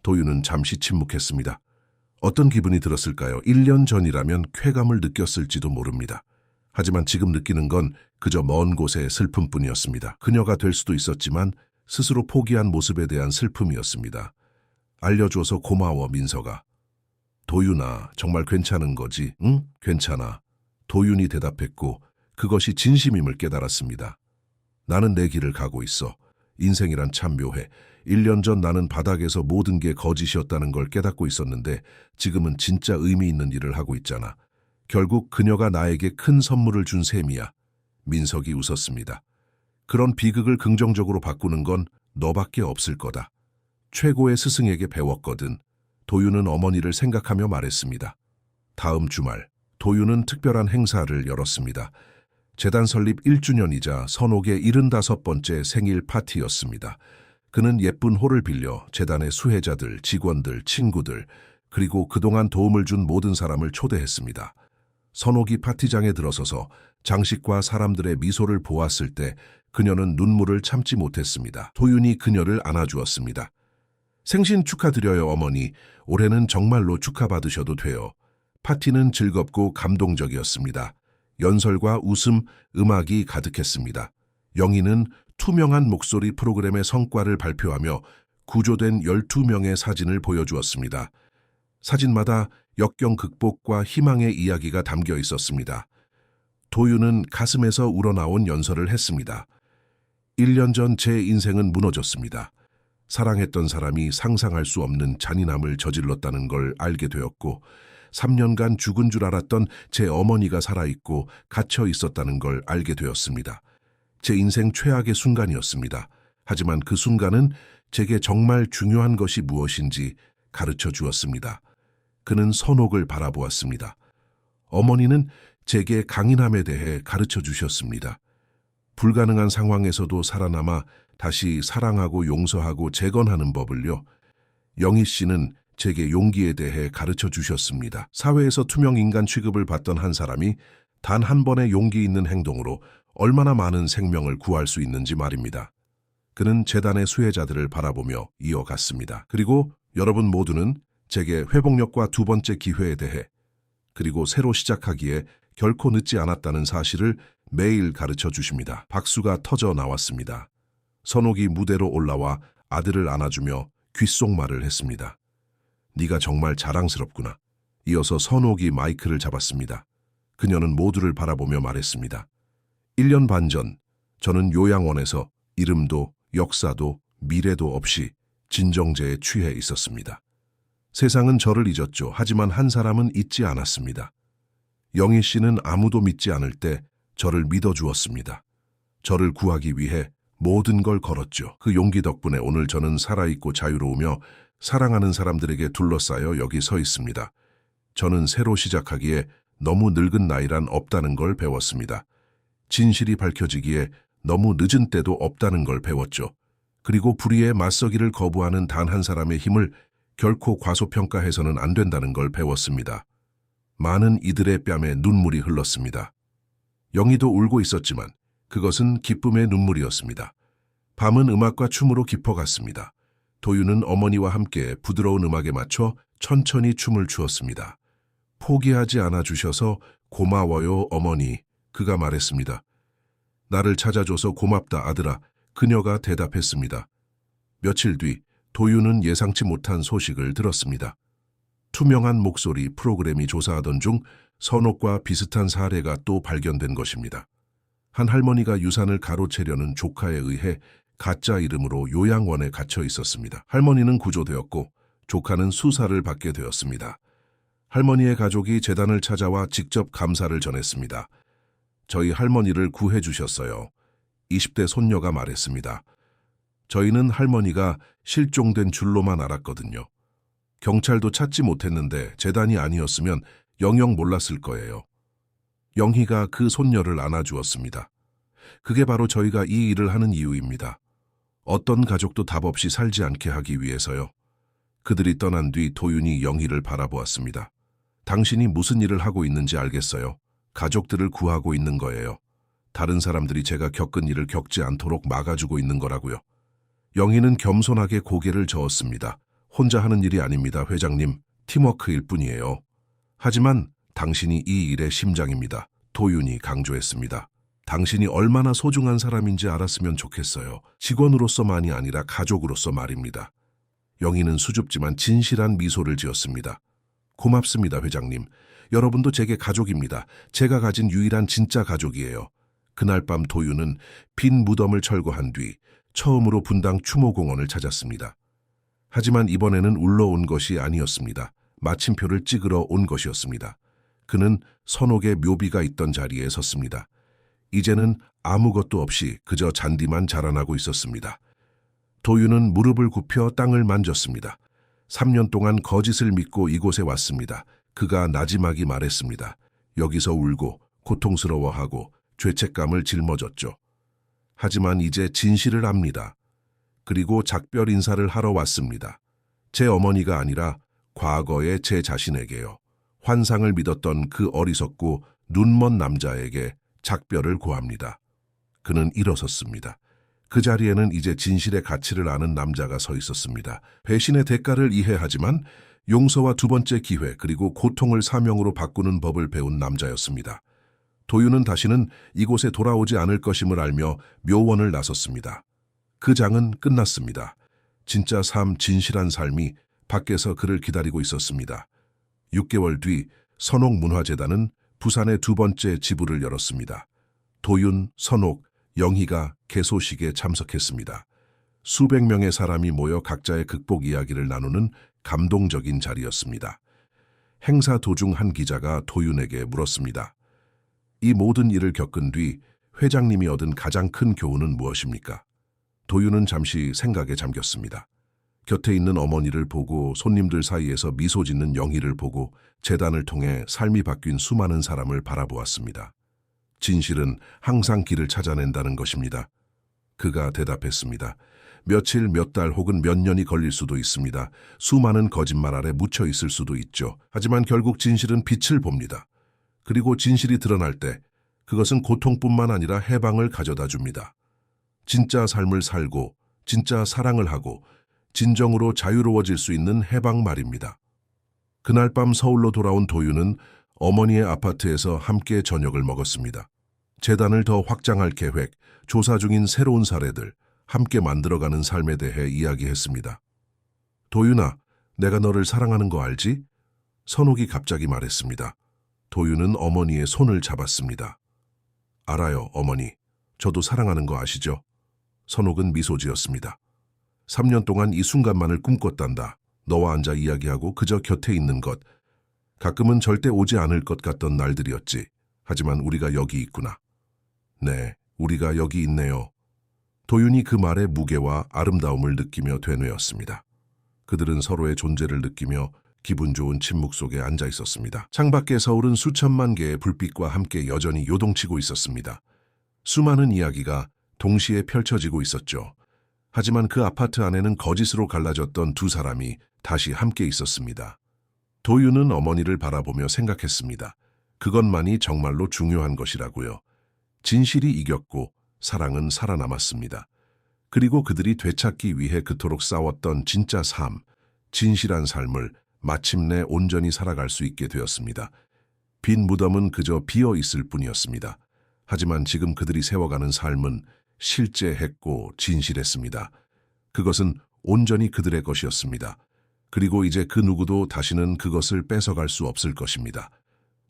Speaker 1: 도윤은 잠시 침묵했습니다. 어떤 기분이 들었을까요? 1년 전이라면 쾌감을 느꼈을지도 모릅니다. 하지만 지금 느끼는 건 그저 먼 곳의 슬픔뿐이었습니다. 그녀가 될 수도 있었지만 스스로 포기한 모습에 대한 슬픔이었습니다. 알려줘서 고마워, 민석아. 도윤아, 정말 괜찮은 거지? 응? 괜찮아. 도윤이 대답했고 그것이 진심임을 깨달았습니다. 나는 내 길을 가고 있어. 인생이란 참 묘해. 1년 전 나는 바닥에서 모든 게 거짓이었다는 걸 깨닫고 있었는데 지금은 진짜 의미 있는 일을 하고 있잖아. 결국 그녀가 나에게 큰 선물을 준 셈이야. 민석이 웃었습니다. 그런 비극을 긍정적으로 바꾸는 건 너밖에 없을 거다. 최고의 스승에게 배웠거든. 도윤은 어머니를 생각하며 말했습니다. 다음 주말, 도윤은 특별한 행사를 열었습니다. 재단 설립 1주년이자 선옥의 75번째 생일 파티였습니다. 그는 예쁜 홀을 빌려 재단의 수혜자들, 직원들, 친구들, 그리고 그동안 도움을 준 모든 사람을 초대했습니다. 선옥이 파티장에 들어서서 장식과 사람들의 미소를 보았을 때 그녀는 눈물을 참지 못했습니다. 도윤이 그녀를 안아주었습니다. 생신 축하드려요, 어머니. 올해는 정말로 축하받으셔도 돼요. 파티는 즐겁고 감동적이었습니다. 연설과 웃음, 음악이 가득했습니다. 영희는 투명한 목소리 프로그램의 성과를 발표하며 구조된 12명의 사진을 보여주었습니다. 사진마다 역경 극복과 희망의 이야기가 담겨 있었습니다. 도윤은 가슴에서 우러나온 연설을 했습니다. 1년 전 제 인생은 무너졌습니다. 사랑했던 사람이 상상할 수 없는 잔인함을 저질렀다는 걸 알게 되었고 3년간 죽은 줄 알았던 제 어머니가 살아있고 갇혀 있었다는 걸 알게 되었습니다. 제 인생 최악의 순간이었습니다. 하지만 그 순간은 제게 정말 중요한 것이 무엇인지 가르쳐 주었습니다. 그는 선옥을 바라보았습니다. 어머니는 제게 강인함에 대해 가르쳐 주셨습니다. 불가능한 상황에서도 살아남아 다시 사랑하고 용서하고 재건하는 법을요. 영희 씨는 제게 용기에 대해 가르쳐 주셨습니다. 사회에서 투명 인간 취급을 받던 한 사람이 단 한 번의 용기 있는 행동으로 얼마나 많은 생명을 구할 수 있는지 말입니다. 그는 재단의 수혜자들을 바라보며 이어갔습니다. 그리고 여러분 모두는 제게 회복력과 두 번째 기회에 대해 그리고 새로 시작하기에 결코 늦지 않았다는 사실을 매일 가르쳐 주십니다. 박수가 터져 나왔습니다. 선옥이 무대로 올라와 아들을 안아주며 귓속말을 했습니다. 네가 정말 자랑스럽구나. 이어서 선옥이 마이크를 잡았습니다. 그녀는 모두를 바라보며 말했습니다. 1년 반 전 저는 요양원에서 이름도 역사도 미래도 없이 진정제에 취해 있었습니다. 세상은 저를 잊었죠. 하지만 한 사람은 잊지 않았습니다. 영희 씨는 아무도 믿지 않을 때 저를 믿어주었습니다. 저를 구하기 위해 모든 걸 걸었죠. 그 용기 덕분에 오늘 저는 살아있고 자유로우며 사랑하는 사람들에게 둘러싸여 여기 서 있습니다. 저는 새로 시작하기에 너무 늙은 나이란 없다는 걸 배웠습니다. 진실이 밝혀지기에 너무 늦은 때도 없다는 걸 배웠죠. 그리고 불의에 맞서기를 거부하는 단 한 사람의 힘을 결코 과소평가해서는 안 된다는 걸 배웠습니다. 많은 이들의 뺨에 눈물이 흘렀습니다. 영희도 울고 있었지만 그것은 기쁨의 눈물이었습니다. 밤은 음악과 춤으로 깊어갔습니다. 도윤은 어머니와 함께 부드러운 음악에 맞춰 천천히 춤을 추었습니다. 포기하지 않아 주셔서 고마워요, 어머니. 그가 말했습니다. 나를 찾아줘서 고맙다, 아들아. 그녀가 대답했습니다. 며칠 뒤 도윤은 예상치 못한 소식을 들었습니다. 투명한 목소리 프로그램이 조사하던 중 선옥과 비슷한 사례가 또 발견된 것입니다. 한 할머니가 유산을 가로채려는 조카에 의해 가짜 이름으로 요양원에 갇혀 있었습니다. 할머니는 구조되었고 조카는 수사를 받게 되었습니다. 할머니의 가족이 재단을 찾아와 직접 감사를 전했습니다. 저희 할머니를 구해 주셨어요. 20대 손녀가 말했습니다. 저희는 할머니가 실종된 줄로만 알았거든요. 경찰도 찾지 못했는데 재단이 아니었으면 영영 몰랐을 거예요. 영희가 그 손녀를 안아주었습니다. 그게 바로 저희가 이 일을 하는 이유입니다. 어떤 가족도 답 없이 살지 않게 하기 위해서요. 그들이 떠난 뒤 도윤이 영희를 바라보았습니다. 당신이 무슨 일을 하고 있는지 알겠어요. 가족들을 구하고 있는 거예요. 다른 사람들이 제가 겪은 일을 겪지 않도록 막아주고 있는 거라고요. 영희는 겸손하게 고개를 저었습니다. 혼자 하는 일이 아닙니다, 회장님. 팀워크일 뿐이에요. 하지만 당신이 이 일의 심장입니다. 도윤이 강조했습니다. 당신이 얼마나 소중한 사람인지 알았으면 좋겠어요. 직원으로서만이 아니라 가족으로서 말입니다. 영희는 수줍지만 진실한 미소를 지었습니다. 고맙습니다, 회장님. 여러분도 제게 가족입니다. 제가 가진 유일한 진짜 가족이에요. 그날 밤 도윤은 빈 무덤을 철거한 뒤 처음으로 분당 추모공원을 찾았습니다. 하지만 이번에는 울러온 것이 아니었습니다. 마침표를 찍으러 온 것이었습니다. 그는 선옥의 묘비가 있던 자리에 섰습니다. 이제는 아무것도 없이 그저 잔디만 자라나고 있었습니다. 도윤은 무릎을 굽혀 땅을 만졌습니다. 3년 동안 거짓을 믿고 이곳에 왔습니다. 그가 나지막이 말했습니다. 여기서 울고 고통스러워하고 죄책감을 짊어졌죠. 하지만 이제 진실을 압니다. 그리고 작별 인사를 하러 왔습니다. 제 어머니가 아니라 과거의 제 자신에게요. 환상을 믿었던 그 어리석고 눈먼 남자에게 작별을 고합니다. 그는 일어섰습니다. 그 자리에는 이제 진실의 가치를 아는 남자가 서 있었습니다. 배신의 대가를 이해하지만 용서와 두 번째 기회 그리고 고통을 사명으로 바꾸는 법을 배운 남자였습니다. 도윤은 다시는 이곳에 돌아오지 않을 것임을 알며 묘원을 나섰습니다. 그 장은 끝났습니다. 진짜 삶, 진실한 삶이 밖에서 그를 기다리고 있었습니다. 6개월 뒤 선옥문화재단은 부산의 두 번째 지부를 열었습니다. 도윤, 선옥, 영희가 개소식에 참석했습니다. 수백 명의 사람이 모여 각자의 극복 이야기를 나누는 감동적인 자리였습니다. 행사 도중 한 기자가 도윤에게 물었습니다. 이 모든 일을 겪은 뒤 회장님이 얻은 가장 큰 교훈은 무엇입니까? 도윤은 잠시 생각에 잠겼습니다. 곁에 있는 어머니를 보고 손님들 사이에서 미소 짓는 영희를 보고 재단을 통해 삶이 바뀐 수많은 사람을 바라보았습니다. 진실은 항상 길을 찾아낸다는 것입니다. 그가 대답했습니다. 며칠, 몇 달 혹은 몇 년이 걸릴 수도 있습니다. 수많은 거짓말 아래 묻혀 있을 수도 있죠. 하지만 결국 진실은 빛을 봅니다. 그리고 진실이 드러날 때 그것은 고통뿐만 아니라 해방을 가져다 줍니다. 진짜 삶을 살고 진짜 사랑을 하고 진정으로 자유로워질 수 있는 해방 말입니다. 그날 밤 서울로 돌아온 도윤은 어머니의 아파트에서 함께 저녁을 먹었습니다. 재단을 더 확장할 계획, 조사 중인 새로운 사례들, 함께 만들어가는 삶에 대해 이야기했습니다. 도윤아, 내가 너를 사랑하는 거 알지? 선옥이 갑자기 말했습니다. 도윤은 어머니의 손을 잡았습니다. 알아요, 어머니. 저도 사랑하는 거 아시죠? 선옥은 미소 지었습니다. 3년 동안 이 순간만을 꿈꿨단다. 너와 앉아 이야기하고 그저 곁에 있는 것. 가끔은 절대 오지 않을 것 같던 날들이었지. 하지만 우리가 여기 있구나. 네, 우리가 여기 있네요. 도윤이 그 말의 무게와 아름다움을 느끼며 되뇌었습니다. 그들은 서로의 존재를 느끼며 기분 좋은 침묵 속에 앉아 있었습니다. 창밖에 서울은 수천만 개의 불빛과 함께 여전히 요동치고 있었습니다. 수많은 이야기가 동시에 펼쳐지고 있었죠. 하지만 그 아파트 안에는 거짓으로 갈라졌던 두 사람이 다시 함께 있었습니다. 도윤은 어머니를 바라보며 생각했습니다. 그것만이 정말로 중요한 것이라고요. 진실이 이겼고 사랑은 살아남았습니다. 그리고 그들이 되찾기 위해 그토록 싸웠던 진짜 삶, 진실한 삶을 마침내 온전히 살아갈 수 있게 되었습니다. 빈 무덤은 그저 비어 있을 뿐이었습니다. 하지만 지금 그들이 세워가는 삶은 실제했고 진실했습니다. 그것은 온전히 그들의 것이었습니다. 그리고 이제 그 누구도 다시는 그것을 뺏어갈 수 없을 것입니다.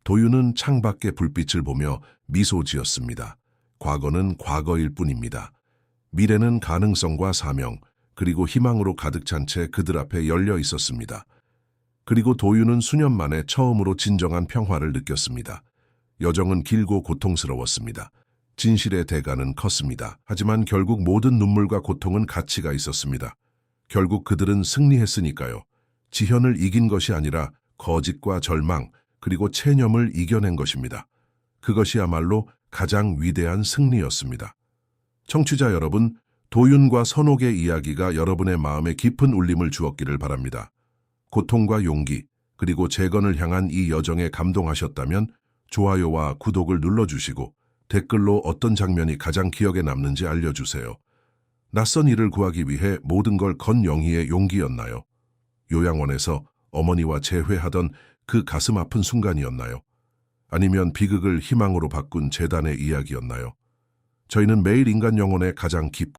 Speaker 1: 도윤은 창밖의 불빛을 보며 미소 지었습니다. 과거는 과거일 뿐입니다. 미래는 가능성과 사명, 그리고 희망으로 가득 찬 채 그들 앞에 열려 있었습니다. 그리고 도윤은 수년 만에 처음으로 진정한 평화를 느꼈습니다. 여정은 길고 고통스러웠습니다. 진실의 대가는 컸습니다. 하지만 결국 모든 눈물과 고통은 가치가 있었습니다. 결국 그들은 승리했으니까요. 지현을 이긴 것이 아니라 거짓과 절망, 그리고 체념을 이겨낸 것입니다. 그것이야말로 가장 위대한 승리였습니다. 청취자 여러분, 도윤과 선옥의 이야기가 여러분의 마음에 깊은 울림을 주었기를 바랍니다. 고통과 용기, 그리고 재건을 향한 이 여정에 감동하셨다면 좋아요와 구독을 눌러주시고 댓글로 어떤 장면이 가장 기억에 남는지 알려주세요. 낯선 일을 구하기 위해 모든 걸 건 영희의 용기였나요? 요양원에서 어머니와 재회하던 그 가슴 아픈 순간이었나요? 아니면 비극을 희망으로 바꾼 재단의 이야기였나요? 저희는 매일 인간 영혼의 가장 깊고